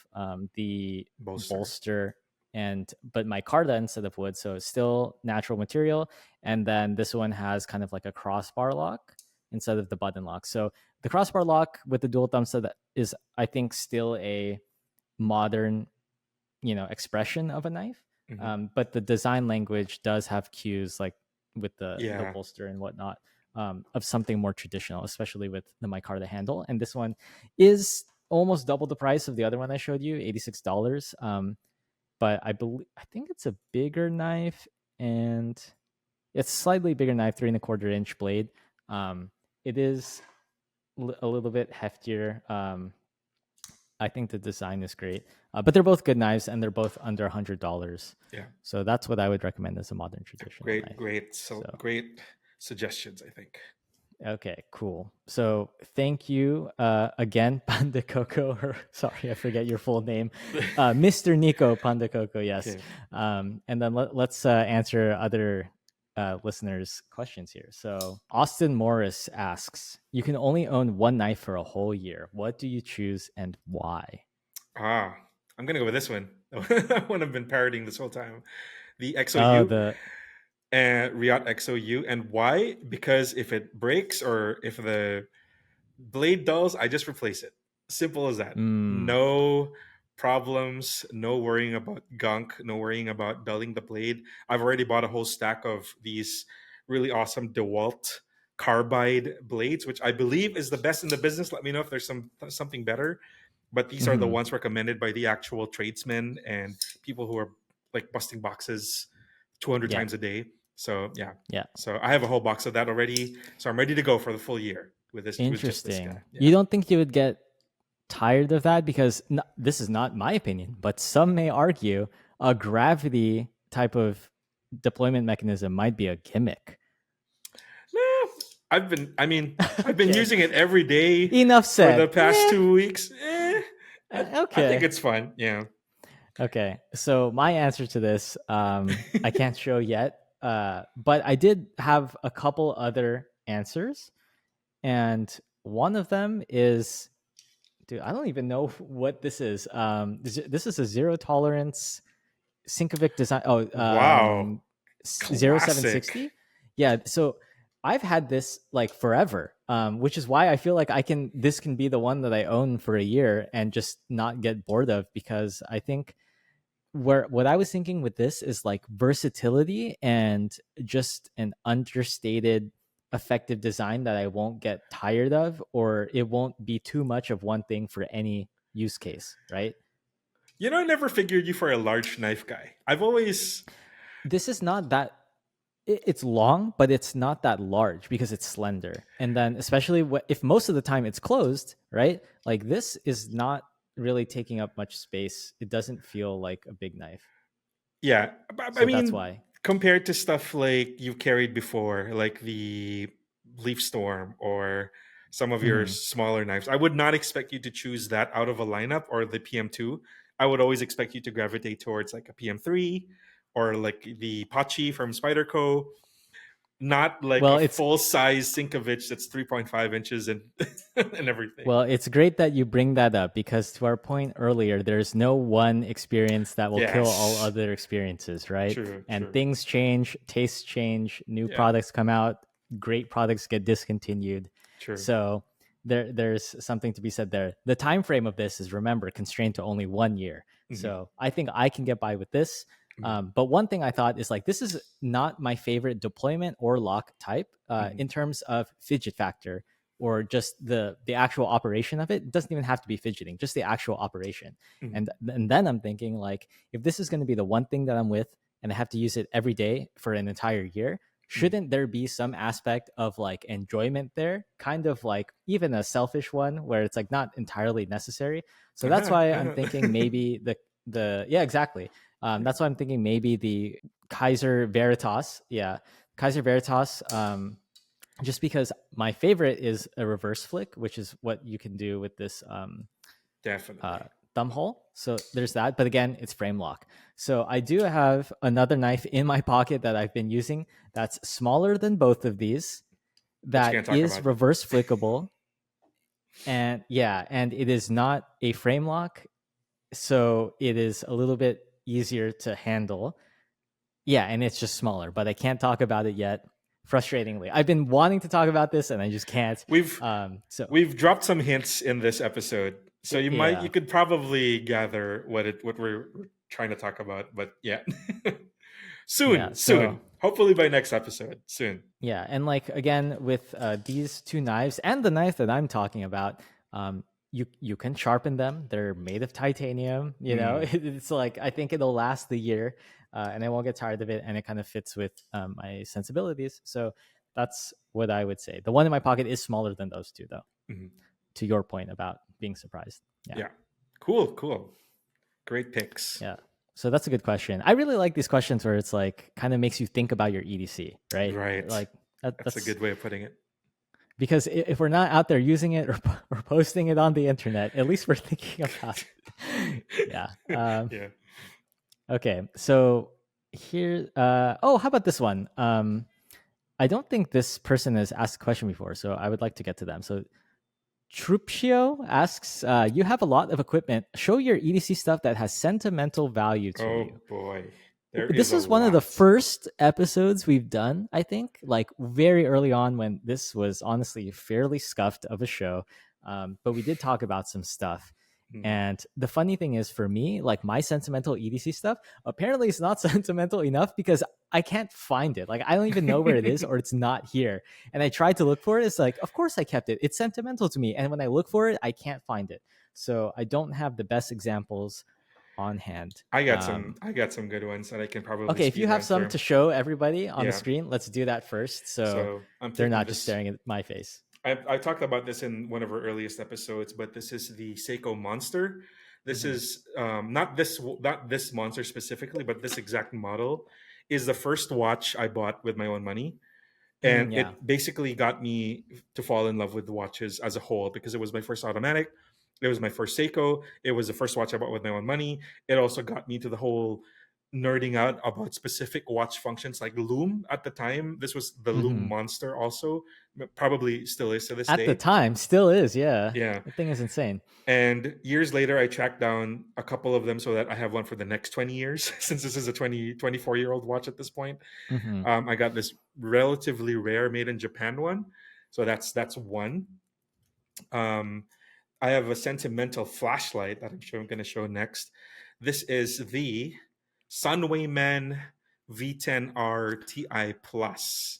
the Bolster. bolster and but micarta instead of wood, so it's still natural material. And then this one has kind of like a crossbar lock instead of the button lock. So the crossbar lock with the dual thumb stud is, I think, still a modern, expression of a knife. Hmm. But the design language does have cues like with the Yeah. bolster and whatnot, of something more traditional, especially with the micarta handle. And this one is almost double the price of the other one I showed you, $86. But I think it's a bigger knife, and it's slightly bigger knife, 3.25 inch blade. It is a little bit heftier. I think the design is great, but they're both good knives, and they're both under $100. Yeah. So that's what I would recommend as a modern traditional Great, knife. great, So great suggestions, I think. okay, cool. So thank you again, Panda Coco. Or sorry, I forget your full name, Mr. Nico Panda Coco. Yes, Okay. and then let's answer other listeners' questions here. So Austin Morris asks, "You can only own one knife for a whole year. What do you choose and why?" Ah, I'm gonna go with this one. One I've been parroting this whole time. The Oh, XOU the and Riot XOU. And why? Because if it breaks or if the blade dulls, I just replace it. Simple as that. mm, No problems, no worrying about gunk, no worrying about dulling the blade. I've already bought a whole stack of these really awesome DeWalt carbide blades, which I believe is the best in the business. Let me know if there's something better. But these are the mhm. ones recommended by the actual tradesmen and people who are like busting boxes 200 Yeah, times a day. So yeah, yeah. so I have a whole box of that already. So I'm ready to go for the full year with just this Interesting. guy. Yeah. You don't think you would get tired of that? Because this is not my opinion, but some may argue a gravity type of deployment mechanism might be a gimmick. No, I've been Okay, using it every day enough for the said. past 2 weeks. I think Okay. it's fun. Yeah. Okay. So my answer to this, I can't show yet, but I did have a couple other answers, and one of them is, dude, I don't even know what this is. This is a zero tolerance Syncovic design. Oh, Wow. 0760. Classic. Yeah. So I've had this like forever, which is why I feel like this can be the one that I own for a year and just not get bored of, because I think what I was thinking with this is like versatility and just an understated effective design that I won't get tired of, or it won't be too much of one thing for any use case, right? You know, I never figured you for a large knife guy. I've always. This is not that it's long, but it's not that large because it's slender. And then especially if most of the time it's closed, right? Like this is not really taking up much space. It doesn't feel like a big knife. Yeah, I So that's mean, why. compared to stuff like you've carried before, like the Leaf Storm or some of your Mhm. smaller knives, I would not expect you to choose that out of a lineup or the PM2. I would always expect you to gravitate towards like a PM3 or like the Pachi from Spyderco, not like Well, a it's full size Sinkovich that's 3.5 inches and and everything. Well, it's great that you bring that up, because to our point earlier, there's no one experience that will kill all Yes, other experiences, right? true, And true. things change, tastes change, new Yeah, products come out, great products get discontinued. true. So there's something to be said there. The time frame of this is, remember, constrained to only 1 year. Hmm. So I think I can get by with this. But one thing I thought is like, this is not my favorite deployment or lock type Hmm. in terms of fidget factor, or just the actual operation of it. It doesn't even have to be fidgeting, just the actual operation. Hmm. And then I'm thinking, like, if this is going to be the one thing that I'm with and I have to use it every day for an entire year, shouldn't there be some aspect of like enjoyment there, kind of like even a selfish one where it's like not entirely necessary? So that's Uh-huh, why I'm uh-huh. thinking maybe the yeah, exactly. That's why I'm thinking maybe the Kaiser Veritas, yeah, Kaiser Veritas. Just because my favorite is a reverse flick, which is what you can do with this uh, Definitely. thumb hole. So there's that. But again, it's frame lock. So I do have another knife in my pocket that I've been using that's smaller than both of these, But you that can't talk is about it. reverse flickable. And yeah, and it is not a frame lock. So it is a little bit easier to handle. Yeah, and it's just smaller, but I can't talk about it yet. Frustratingly, I've been wanting to talk about this and I just can't. We've So we've dropped some hints in this episode, so you yeah, could probably gather what we're trying to talk about. But yeah, yeah. So soon, hopefully by next episode, soon. yeah, and like again with these two knives and the knife that I'm talking about, you can sharpen them. They're made of titanium. You know, Mm, it's like I think it'll last the year, and I won't get tired of it, and it kind of fits with my sensibilities. So that's what I would say. The one in my pocket is smaller than those two, though. mhm. To your point about being surprised, yeah, Yeah, cool, great picks. yeah. So that's a good question. I really like these questions where it's like kind of makes you think about your EDC, right? Right, Like that, that's a that's good way of putting it. because if we're not out there using it or posting it on the internet, at least we're thinking about it. Yeah. Yeah. Okay. So here, oh, how about this one? I don't think this person has asked a question before, so I would like to get to them. So Trupcio asks, you have a lot of equipment. Show your EDC stuff that has sentimental value to Oh you. boy, there is This a was one of the lot. first episodes we've done, I think, like very early on when this was honestly fairly scuffed of a show. But we did talk about some stuff. Mm. And the funny thing is, for me, like my sentimental EDC stuff, apparently it's not sentimental enough because I can't find it. Like I don't even know where it is or it's not here. And I tried to look for it. It's like, of course I kept it. It's sentimental to me. And when I look for it, I can't find it. So I don't have the best examples on hand. I got some good ones that I can probably Okay, if you speed have run some through. to show everybody on the Yeah. screen, let's do that first. So So I'm they're taking not just this. staring at my face. I talked about this in one of our earliest episodes, but this is the Seiko Monster. This Mm-hmm. is not this monster specifically, but this exact model is the first watch I bought with my own money, and Mm, yeah. it basically got me to fall in love with watches as a whole because it was my first automatic. It was my first Seiko. It was the first watch I bought with my own money. It also got me to the whole nerding out about specific watch functions like Loom at the time. This was the Loom Mm-hmm. Monster also, probably still is to this At the day. time, still is. Yeah, Yeah. the thing is insane. And years later, I tracked down a couple of them so that I have one for the next 20 years, since this is a 24-year-old watch at this point. Mm-hmm. I got this relatively rare made in Japan one. So that's one. Um, I have a sentimental flashlight that I'm going to show next. This is the Sunwayman V10R Ti Plus,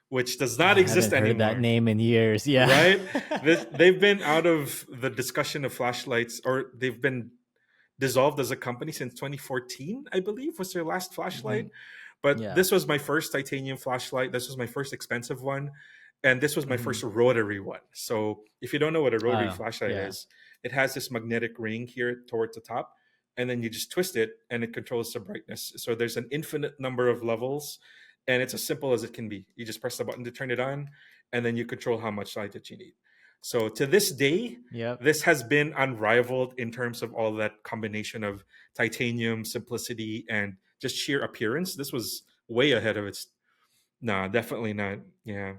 which does I not exist haven't heard that anymore. name in years. Yeah. Right? They've been out of the discussion of flashlights, or they've been dissolved as a company since 2014, I believe, was their last flashlight. Mm-hmm. But Yeah. this was my first titanium flashlight. This was my first expensive one. And this was my Mm-hmm. first rotary one. So if you don't know what a rotary Oh, flashlight yeah. is, it has this magnetic ring here towards the top. And then you just twist it and it controls the brightness. So there's an infinite number of levels. And it's as simple as it can be. You just press the button to turn it on, and then you control how much light that you need. So to this day, Yep. this has been unrivaled in terms of all that combination of titanium, simplicity, and just sheer appearance. This was way ahead of its. Nah, definitely not. Yeah.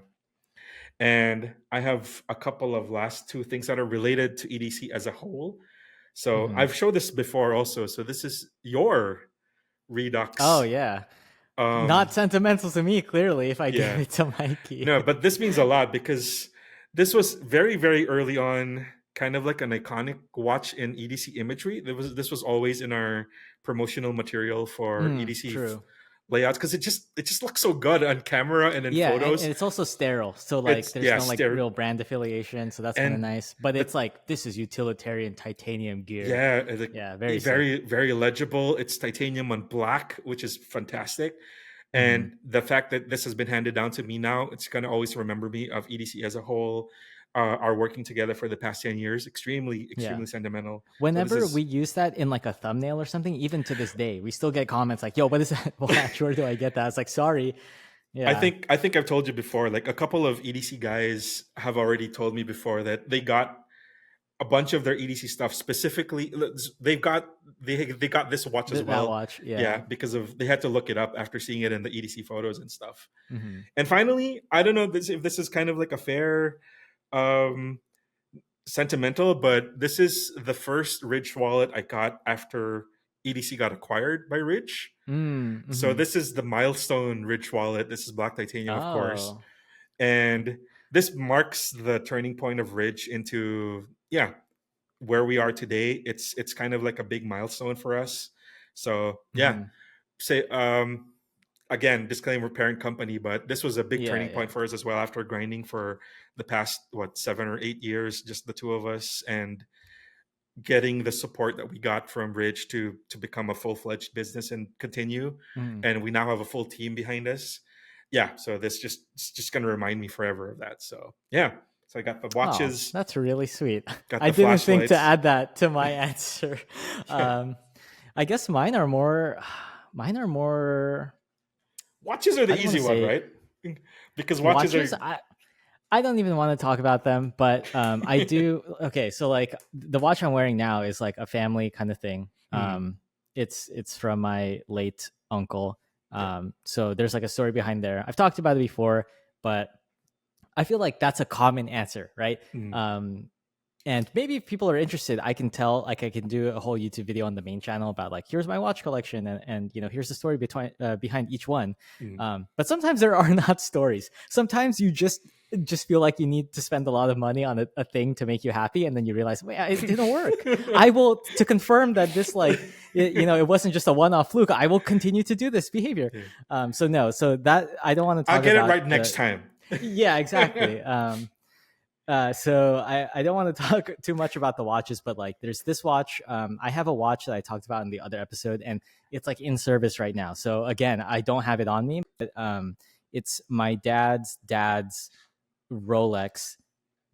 And I have a couple of last two things that are related to EDC as a whole. So Mm-hmm. I've showed this before also. So this is your Oh, Redux. yeah. Um, Not sentimental to me, clearly, if I gave yeah. it to Mikey. No, but this means a lot because this was very, very early on, kind of like an iconic watch in EDC imagery. This was always in our promotional material for Mm, EDC true. layouts because it just looks so good on camera and in Yeah, photos. and it's also sterile. So like It's there's yeah, no like real brand affiliation, so that's kind of and nice. But the it's like this is utilitarian titanium gear. yeah, Yeah, very sick. very very legible. It's titanium on black, which is fantastic. Hmm. And the fact that this has been handed down to me now, it's going to always remember me of EDC as a whole. Are working together for the past 10 years. Extremely, Yeah. extremely sentimental. So this Whenever we is, use that in like a thumbnail or something, even to this day, we still get comments like, "Yo, what is that watch? Where do I get that?" It's like, sorry. Yeah. I think I've told you before, like a couple of EDC guys have already told me before that they got a bunch of their EDC stuff specifically. They got this watch as That well. watch. Yeah, Yeah. because of they had to look it up after seeing it in the EDC photos and stuff. Hmm. And finally, I don't know if this is kind of like a fair um sentimental, but this is the first Ridge wallet I got after EDC got acquired by Ridge. So Mm-hmm. this is the milestone Ridge wallet. This is black titanium, of course, Oh. and this marks the turning point of Ridge into where we are today. It's kind of like a big milestone for us. So yeah, Hmm. say again, disclaimer, parent company, but this was a big Yeah. turning point Yeah. for us as well after grinding for the past 7 or 8 years, just the two of us, and getting the support that we got from Ridge to become a full-fledged business and continue. Hmm. And we now have a full team behind us. Yeah, so this just it's just gonna remind me forever of that. So yeah, so I got the Oh, watches, that's really sweet. got I the didn't think to flashlights. add that to my answer. Yeah, Um, I guess mine are more. Mine are more. watches are the I don't want easy to one, say right? Because watches watches. are. I don't even want to talk about them, but I do. Okay, so like the watch I'm wearing now is like a family kind of thing. Mm, It's from my late uncle. yeah. So there's like a story behind there. I've talked about it before, but I feel like that's a common answer, right? Mm, Um, and maybe if people are interested, I can tell, like, I can do a whole YouTube video on the main channel about like, here's my watch collection, and you know, here's the story behind each one. mm. But sometimes there are not stories. Sometimes you just feel like you need to spend a lot of money on a thing to make you happy, and then you realize, wait, it didn't work. I will, to confirm that this, like, you know, it wasn't just a one-off fluke. I will continue to do this behavior. Yeah. So no, so that I don't want to I'll talk get it about right next the. time. Yeah, exactly. So I don't want to talk too much about the watches, but like there's this watch. I have a watch that I talked about in the other episode, and it's like in service right now. So again, I don't have it on me, but it's my dad's Rolex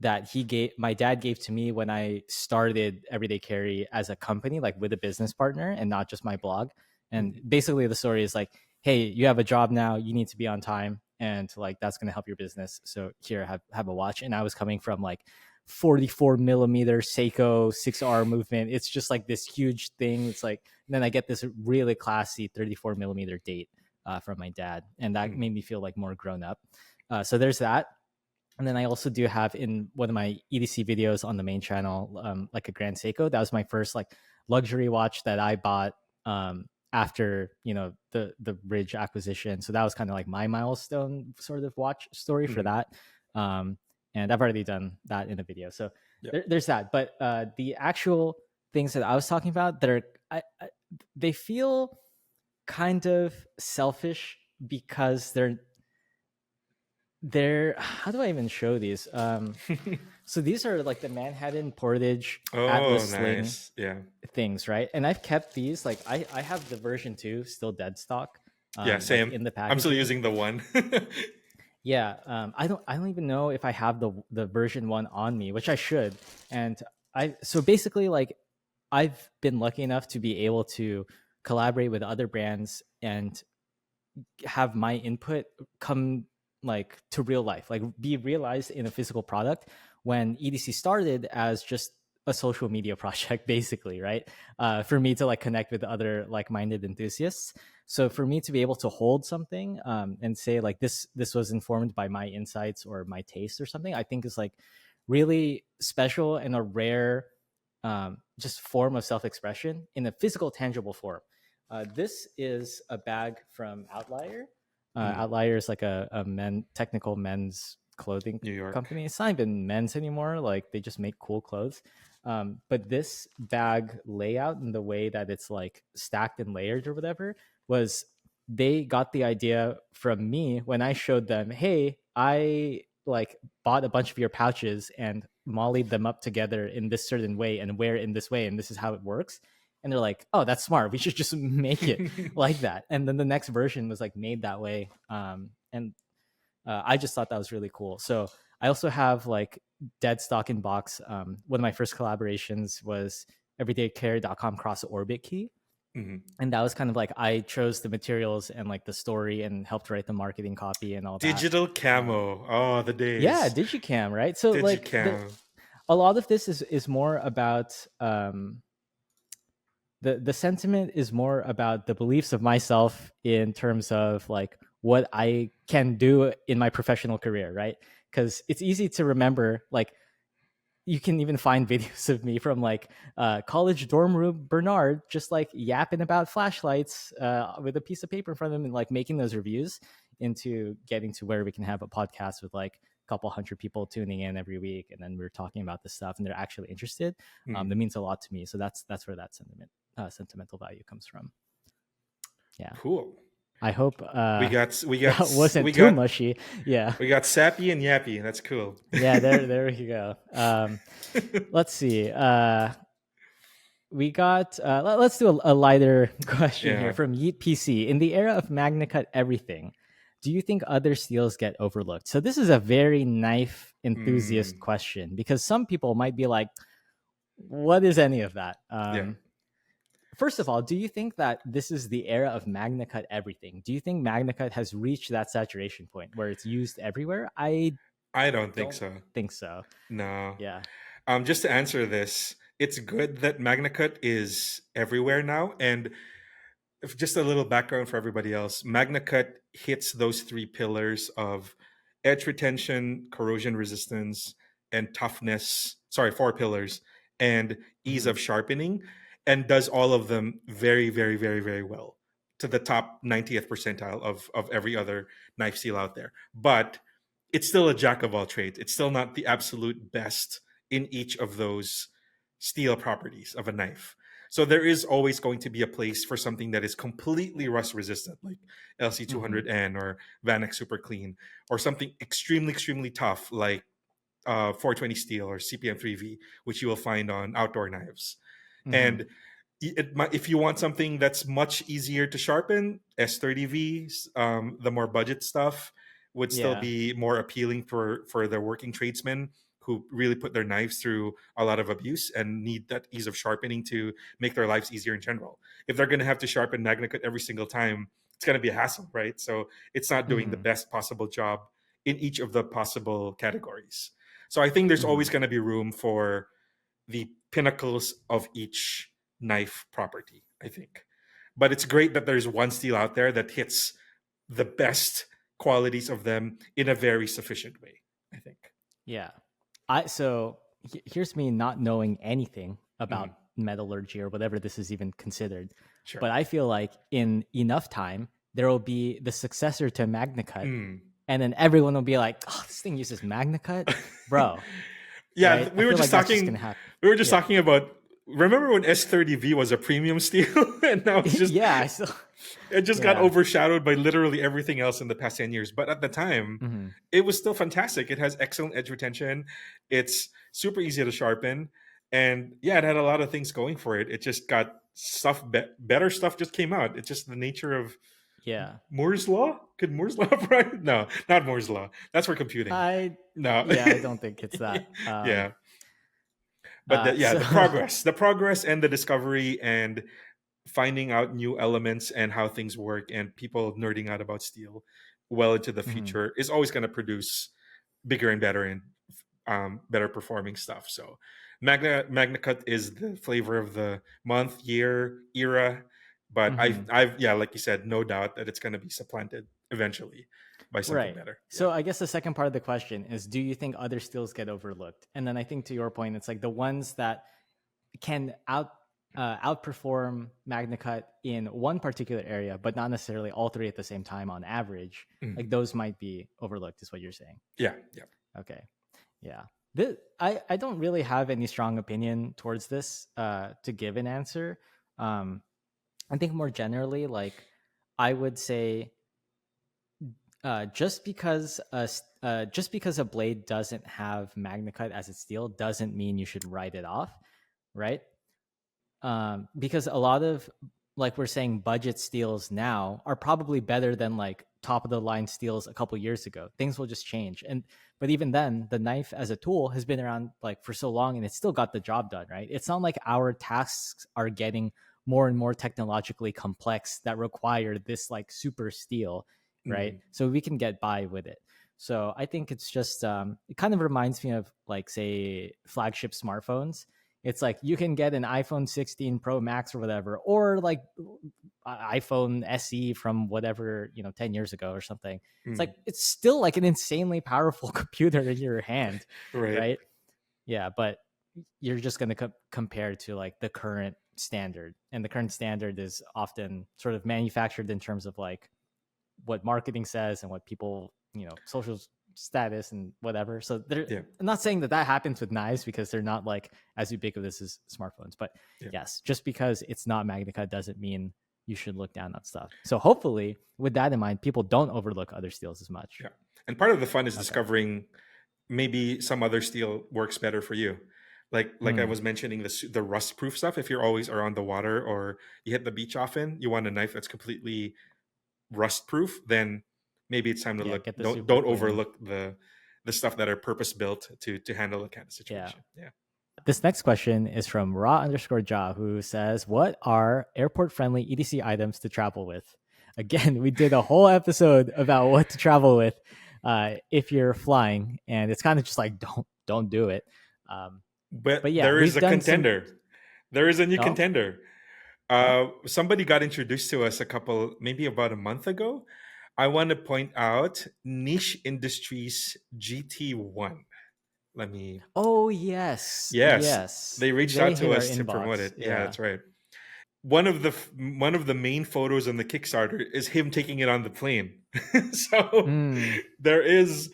that my dad gave to me when I started Everyday Carry as a company, like with a business partner and not just my blog. And Mm, basically the story is like, hey, you have a job now, you need to be on time, and like that's going to help your business. So here, have a watch. And I was coming from like 44 millimeter Seiko 6R movement. It's just like this huge thing. It's like, and then I get this really classy 34 millimeter date from my dad, and that mm, made me feel like more grown up. So there's that. And then I also do have in one of my EDC videos on the main channel, like a Grand Seiko. That was my first like luxury watch that I bought after, you know, the Bridge acquisition. So that was kind of like my milestone sort of watch story for mm. that. Um, and I've already done that in a video. So Yeah. there's that. But the actual things that I was talking about that are they feel kind of selfish because they're how do I even show these? So these are like the Manhattan Portage Oh, Atlas Sling nice. Yeah. things, right? And I've kept these. Like I have the version 2 still dead stock, Yeah, like same. in the I'm still packaging. using the one. Yeah, I don't even know if I have the version 1 on me, which I should. And I so basically like I've been lucky enough to be able to collaborate with other brands and have my input come like to real life, like be realized in a physical product when EDC started as just a social media project, basically, right? For me to like connect with other like-minded enthusiasts. So for me to be able to hold something and say like this was informed by my insights or my taste or something, I think is like really special and a rare just form of self-expression in a physical, tangible form. This is a bag from Outlier. Mm, Outlier is like a technical men's clothing New York. company. It's not even men's anymore. Like they just make cool clothes. But this bag layout and the way that it's like stacked and layered or whatever was they got the idea from me when I showed them, hey, I like bought a bunch of your pouches and mollied them up together in this certain way and wear it in this way, and this is how it works. And they're like, oh, that's smart. We should just make it like that. And then the next version was like made that way. And I just thought that was really cool. So I also have like dead stock in box. One of my first collaborations was everydaycarry.com cross orbit key. Mhm. And that was kind of like I chose the materials and like the story and helped write the marketing copy and all that. Digital camo. Oh, the Yeah, days. digicam, right? So like Digicam. a lot of this is more about the sentiment is more about the beliefs of myself in terms of like what I can do in my professional career, right? Because it's easy to remember, like you can even find videos of me from like college dorm room Bernard just like yapping about flashlights with a piece of paper in front of him and like making those reviews into getting to where we can have a podcast with like a couple hundred people tuning in every week, and then we're talking about this stuff and they're actually interested. That means a lot to me. So that's where that sentimental value comes from. Yeah. Cool. I hope that wasn't we too got mushy. Yeah. we got sappy and yappy. That's cool. Yeah, there we go. Let's see. We got let's do a lighter question here Yeah. from Yeet PC. In the era of MagnaCut everything, do you think other steels get overlooked? So this is a very knife enthusiast Mm, question, because some people might be like, what is any of that? yeah. First of all, do you think that this is the era of MagnaCut everything? Do you think MagnaCut has reached that saturation point where it's used everywhere? I I don't think don't so. think so. No. Yeah. Just to answer this, it's good that MagnaCut is everywhere now. And if just a little background for everybody else, MagnaCut hits those three pillars of edge retention, corrosion resistance, and toughness. Sorry, four pillars, and ease Mm-hmm. of sharpening, and does all of them very, very, very, very well to the top 90th percentile of every other knife seal out there. But it's still a jack of all trades. It's still not the absolute best in each of those steel properties of a knife. So there is always going to be a place for something that is completely rust resistant, like Mm-hmm. LC200N or Vanex Super Clean, or something extremely, extremely tough like 420 steel or CPM 3V, which you will find on outdoor knives. Mm-hmm. And if you want something that's much easier to sharpen, S30V, the more budget stuff, would still Yeah. be more appealing for the working tradesmen who really put their knives through a lot of abuse and need that ease of sharpening to make their lives easier in general. If they're going to have to sharpen MagnaCut every single time, it's going to be a hassle, right? So it's not doing the Mm-hmm. best possible job in each of the possible categories. So I think there's Mm-hmm. always going to be room for the pinnacles of each knife property, I think. But it's great that there's one steel out there that hits the best qualities of them in a very sufficient way, I think. Yeah. Here's me not knowing anything about Mhm. metallurgy or whatever this is even considered, Sure. but I feel like in enough time there will be the successor to MagnaCut, Mm. and then everyone will be like, "Oh, this thing uses MagnaCut, bro." Yeah, Right? I feel like that's just gonna happen. we were just Yeah. talking about, remember when S30V was a premium steel and now Yeah. I still. it just got Yeah. overshadowed by literally everything else in the past 10 years. But at the time, Mm-hmm. it was still fantastic. It has excellent edge retention. It's super easy to sharpen. And yeah, it had a lot of things going for it. It just got better stuff just came out. It's just the nature of Yeah. Moore's Law. Could Moore's Law right? No, not Moore's Law. That's for computing. I. No. Yeah. I don't think it's that. Yeah. But yeah, So. the progress and the discovery and finding out new elements and how things work and people nerding out about steel well into the Mhm. future is always going to produce bigger and better and better performing stuff. So Magna Cut is the flavor of the month, year, era. But Mhm. I've yeah, like you said, no doubt that it's going to be supplanted eventually by something Right. better. Yeah. So I guess the second part of the question is, do you think other skills get overlooked? And then I think to your point, it's like the ones that can outperform MagnaCut in one particular area, but not necessarily all three at the same time on average. Mhm. Like those might be overlooked, is what you're saying. Yeah. Yeah. Okay. Yeah. I don't really have any strong opinion towards this to give an answer. I think more generally, like I would say just because a blade doesn't have MagnaCut as its steel doesn't mean you should write it off, right? Because a lot of, like we're saying, budget steels now are probably better than like top of the line steels a couple years ago. Things will just change, and but even then, the knife as a tool has been around like for so long, and it's still got the job done, right? It's not like our tasks are getting more and more technologically complex that require this like super steel, right? Mm, So we can get by with it. So I think it's just it kind of reminds me of like say flagship smartphones. It's like you can get an iPhone 16 Pro Max or whatever, or like iPhone SE from whatever, 10 years ago or something. It's mm. like it's still like an insanely powerful computer in your hand, Right. right? Yeah, but you're just going to compare to like the current standard, and the current standard is often sort of manufactured in terms of like what marketing says and what people, social status and whatever. So Yeah. I'm not saying that that happens with knives because they're not like as ubiquitous as smartphones, but Yeah. yes, just because it's not MagnaCut doesn't mean you should look down on stuff. So hopefully with that in mind, people don't overlook other steels as much. Yeah. And part of the fun is Okay. discovering maybe some other steel works better for you. Like I Hmm. was mentioning, the rust proof stuff. If you're always around the water or you hit the beach often, you want a knife that's completely rust proof. Then maybe it's time to Yeah, look. get the super Don't clean. overlook the stuff that are purpose built to handle the kind of Yeah. situation. Yeah. This next question is from raw_ja, who says, "What are airport friendly EDC items to travel with?" Again, we did a whole episode about what to travel with if you're flying, and it's kind of just like don't do it. Um, But but yeah, there is we've a done some. contender. There is a new Oh, contender. oh, Somebody got introduced to us maybe about a month ago. I want to point out Niche Industries GT1. Let me. oh yes, Yes, yes. they reached They out hit to our us to promote inbox. it. Yeah, Yeah. that's right. One of the main photos on the Kickstarter is him taking it on the plane. So Hmm. there is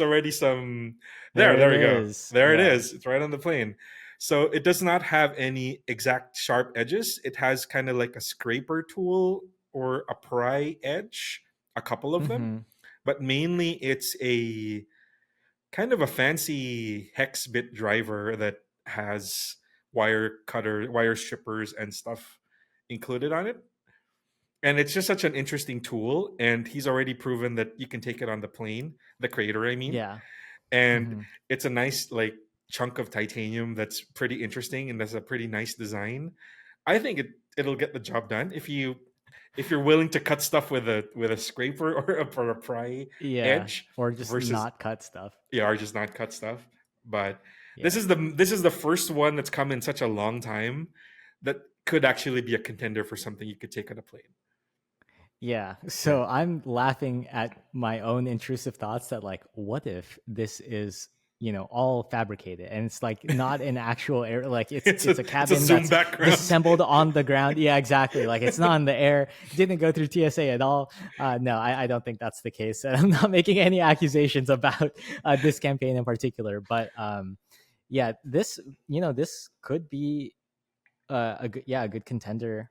already some There it there we go. is. There it Yeah. is. It's right on the plane. So it does not have any exact sharp edges. It has kind of like a scraper tool or a pry edge, a couple of them, Mm-hmm. but mainly it's a kind of a fancy hex bit driver that has wire strippers and stuff included on it. And it's just such an interesting tool. And he's already proven that you can take it on the plane, the crater, I mean. Yeah. And Mm-hmm. it's a nice like chunk of titanium that's pretty interesting and that's a pretty nice design. I think it'll get the job done if you're willing to cut stuff with a scraper or a pry Yeah. edge Or just versus not cut stuff. or just not cut stuff. But Yeah. this is the first one that's come in such a long time that could actually be a contender for something you could take on a plane. Yeah. Yeah. So I'm laughing at my own intrusive thoughts that like, what if this is, all fabricated and it's like not an actual air, like it's a It's a cabin zoom that's background. disassembled on the ground. Yeah, exactly. Like it's not in the air, didn't go through TSA at all. No, I don't think that's the case. And I'm not making any accusations about this campaign in particular, but yeah, this could be a good contender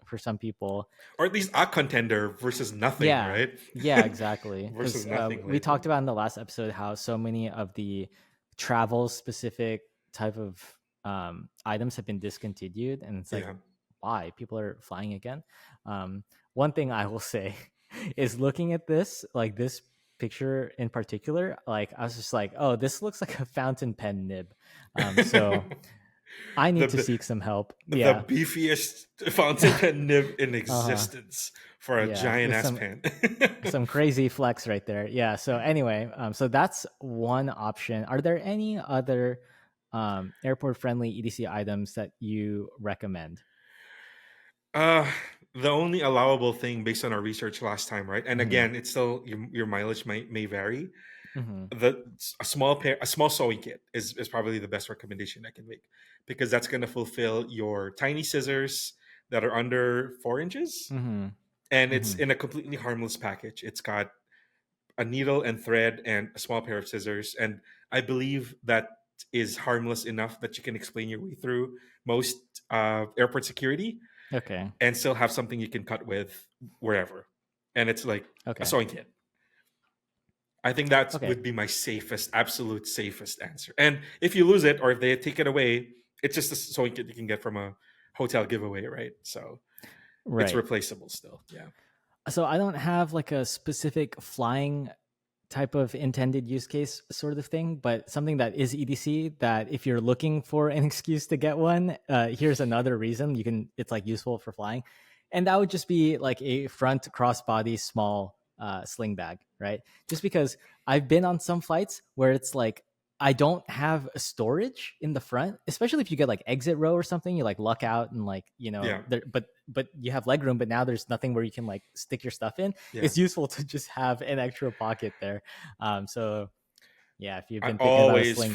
for some people. Or at least a contender versus nothing, Yeah, right? yeah, exactly. Versus Because nothing we lately. talked about in the last episode how so many of the travel specific type of items have been discontinued, and it's like, Yeah. why people are flying again? One thing I will say is looking at this, like this picture in particular, like I was just like, oh, this looks like a fountain pen nib. So I need to the seek some help. the Yeah. beefiest fountain pen nib in Uh huh. existence for a Yeah. giant It's ass pen. some crazy flex right there. Yeah. So anyway, so that's one option. Are there any other airport friendly EDC items that you recommend? Uh, the only allowable thing based on our research last time, right? And Hmm. again, it's still your mileage may vary. Hmm. The a small sewing kit is probably the best recommendation I can make because that's going to fulfill your tiny scissors that are under 4 inches, Hmm. and it's Hmm. in a completely harmless package. It's got a needle and thread and a small pair of scissors, and I believe that is harmless enough that you can explain your way through most airport security. Okay. and still have something you can cut with wherever. And it's like a Okay. sewing kit. I think that Okay. would be my safest, absolute safest answer. And if you lose it or if they take it away, it's just a sewing kit you can get from a hotel giveaway, right? So it's Right. replaceable still. Yeah. So I don't have like a specific flying type of intended use case sort of thing, but something that is EDC that if you're looking for an excuse to get one, here's another reason you can, it's like useful for flying. And that would just be like a front crossbody small sling bag, right? Just because I've been on some flights where it's like, I don't have a storage in the front, especially if you get like exit row or something, you like luck out and like, Yeah. there, but you have leg room, but now there's nothing where you can like stick your stuff in. Yeah. It's useful to just have an extra pocket there. So yeah, if you've I been thinking about a always sling bag,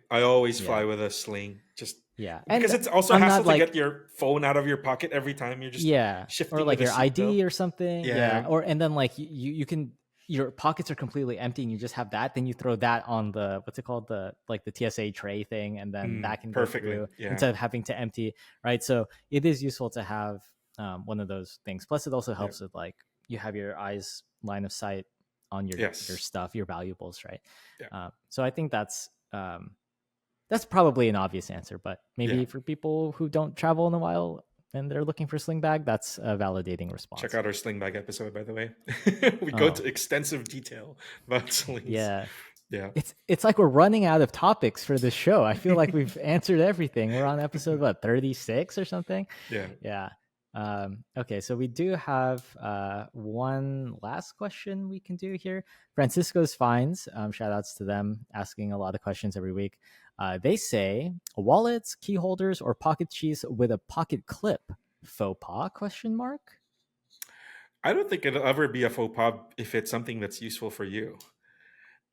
fly. I always yeah, fly with a sling, just yeah, because and it's also I'm hassle not to get like, your phone out of your pocket every time you're just yeah, or shifting with like a your seatbelt. ID or something, Yeah. yeah, or and then like you can, your pockets are completely empty and you just have that, then you throw that on the, what's it called, the like the TSA tray thing, and then that can go Perfectly. through Yeah. instead of having to empty, right? So it is useful to have one of those things. Plus, it also Yeah. helps with like you have your eyes line of sight on your Yes. stuff, your valuables, right? Yeah. So I think that's probably an obvious answer, but Yeah. maybe for people who don't travel in a while and they're looking for sling bag, that's a validating Check response. out our sling bag episode, by the way. We go Oh, to extensive detail about slings. yeah. Yeah. It's like we're running out of topics for this show. I feel like we've answered everything. We're on episode what, 36 or something? Yeah. Yeah. Okay, so we do have one last question we can do here. Francisco's Finds, shout outs to them, asking a lot of questions every week. They say wallets, key holders, or pocket cheese with a pocket clip. Faux pas? Question mark. I don't think it'll ever be a faux pas if it's something that's useful for you.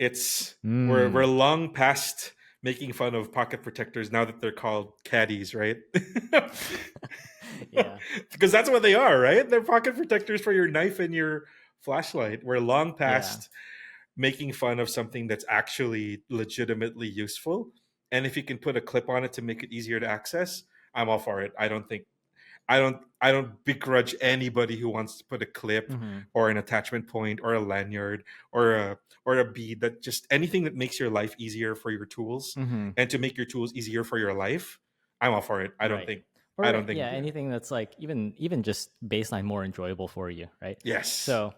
It's we're Hmm. long past making fun of pocket protectors now that they're called caddies, right? Yeah. Because that's what they are, right? They're pocket protectors for your knife and your flashlight. We're long Yeah. past making fun of something that's actually legitimately useful. And if you can put a clip on it to make it easier to access, I'm all for it. I don't begrudge anybody who wants to put a clip Mm-hmm. or an attachment point or a lanyard or a bead, that just anything that makes your life easier for your tools Mm-hmm. and to make your tools easier for your life. I'm all for it. I don't Right. think I Or don't think yeah, yeah. anything that's like even just baseline more enjoyable for you, right? Yes. So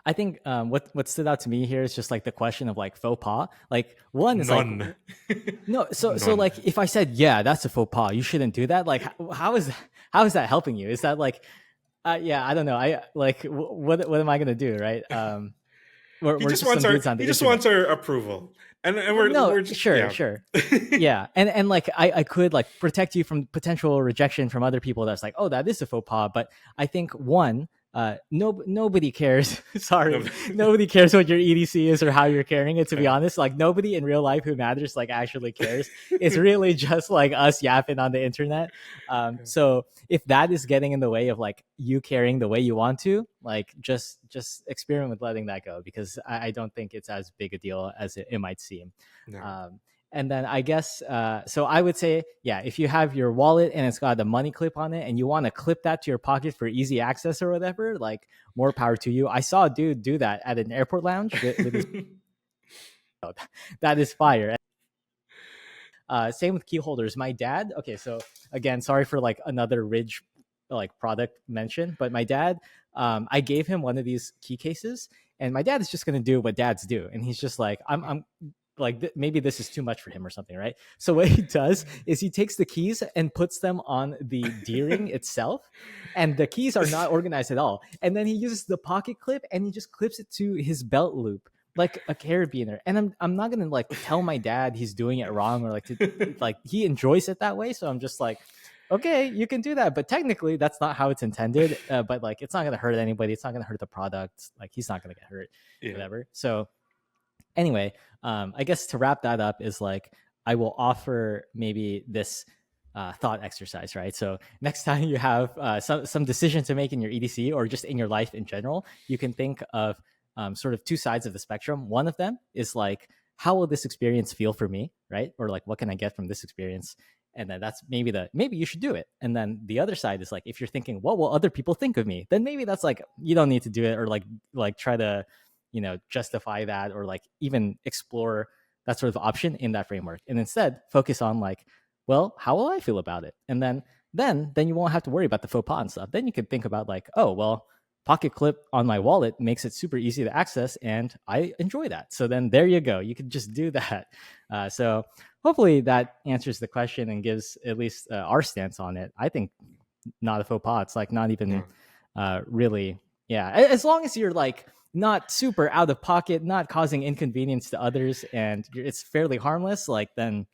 I think what stood out to me here is just like the question of like faux pas. Like one is like None. no, so None. like if I said yeah, that's a faux pas, you shouldn't do that. Like how is that helping you? Is that like yeah, I don't know. I like what am I gonna do, right? We're just some dudes on He the just internet. wants our approval. And No, we're just sure, yeah. sure. Yeah, and like I could like protect you from potential rejection from other people. That's like, oh, that is a faux pas. But I think one, nobody cares. No. Sorry, nobody cares what your EDC is or how you're carrying it. To be Yeah. honest, like nobody in real life who matters like actually cares. It's really just like us yapping on the internet. So if that is getting in the way of like you carrying the way you want to, like just experiment with letting that go, because I don't think it's as big a deal as it might seem. No. um, and then I guess so I would say, yeah, if you have your wallet and it's got a money clip on it and you want to clip that to your pocket for easy access or whatever, like more power to you. I saw a dude do that at an airport lounge with his that is fire. Same with key holders. My dad, okay, so again, sorry for like another Ridge like product mention, but my dad, I gave him one of these key cases, and my dad is just gonna do what dads do, and he's just like, I'm like maybe this is too much for him or something, right? So what he does is he takes the keys and puts them on the D-ring itself, and the keys are not organized at all. And then he uses the pocket clip and he just clips it to his belt loop like a carabiner. And I'm not gonna like tell my dad he's doing it wrong, or like to like he enjoys it that way. So I'm just like, okay, you can do that, but technically that's not how it's intended. But like it's not gonna hurt anybody. It's not gonna hurt the product. Like he's not gonna get hurt, Yeah. whatever. So anyway, I guess to wrap that up is like I will offer maybe this thought exercise, right? So next time you have some decision to make in your EDC or just in your life in general, you can think of sort of two sides of the spectrum. One of them is like, how will this experience feel for me, right? Or like, what can I get from this experience? And then that's maybe you should do it. And then the other side is like, if you're thinking, what will other people think of me? Then maybe that's like, you don't need to do it, or like try to, justify that, or like even explore that sort of option in that framework. And instead focus on like, well, how will I feel about it? And then you won't have to worry about the faux pas and stuff. Then you could think about like, oh, well, Pocket Clip on my wallet makes it super easy to access, and I enjoy that. So then there you go. You could just do that. So hopefully that answers the question and gives at least our stance on it. I think not a faux pas. It's like not even really. Yeah, as long as you're like not super out of pocket, not causing inconvenience to others, and it's fairly harmless, like then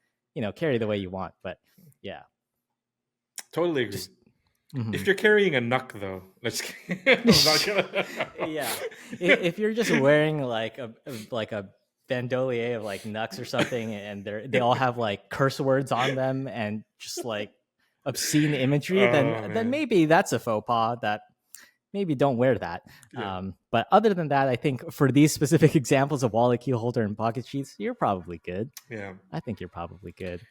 carry the way you want. But yeah, totally agree. If you're carrying a knuck, though, let's. Yeah, if you're just wearing like a bandolier of like knucks or something, and they all have like curse words on them and just like obscene imagery, then maybe that's a faux pas. That maybe don't wear that. Yeah. But other than that, I think for these specific examples of wallet, key holder, and pocket sheets, you're probably good. Yeah, I think you're probably good.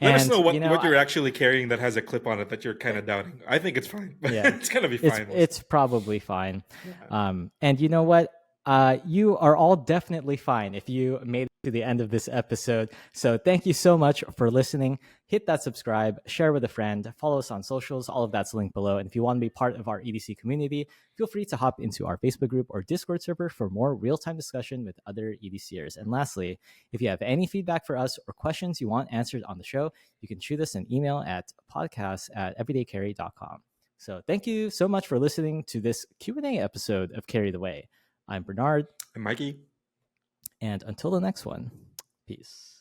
Let us know what you're actually carrying that has a clip on it that you're kind of doubting. I think it's fine. Yeah, it's gonna be fine. It's probably fine. Yeah. And you know what? You are all definitely fine if you made it to the end of this episode. So thank you so much for listening. Hit that subscribe, share with a friend, follow us on socials. All of that's linked below. And if you want to be part of our EDC community, feel free to hop into our Facebook group or Discord server for more real-time discussion with other EDCers. And lastly, if you have any feedback for us or questions you want answered on the show, you can shoot us an email at podcast@everydaycarry.com. So thank you so much for listening to this Q&A episode of Carry the Way. I'm Bernard. I'm Mikey. And until the next one, peace.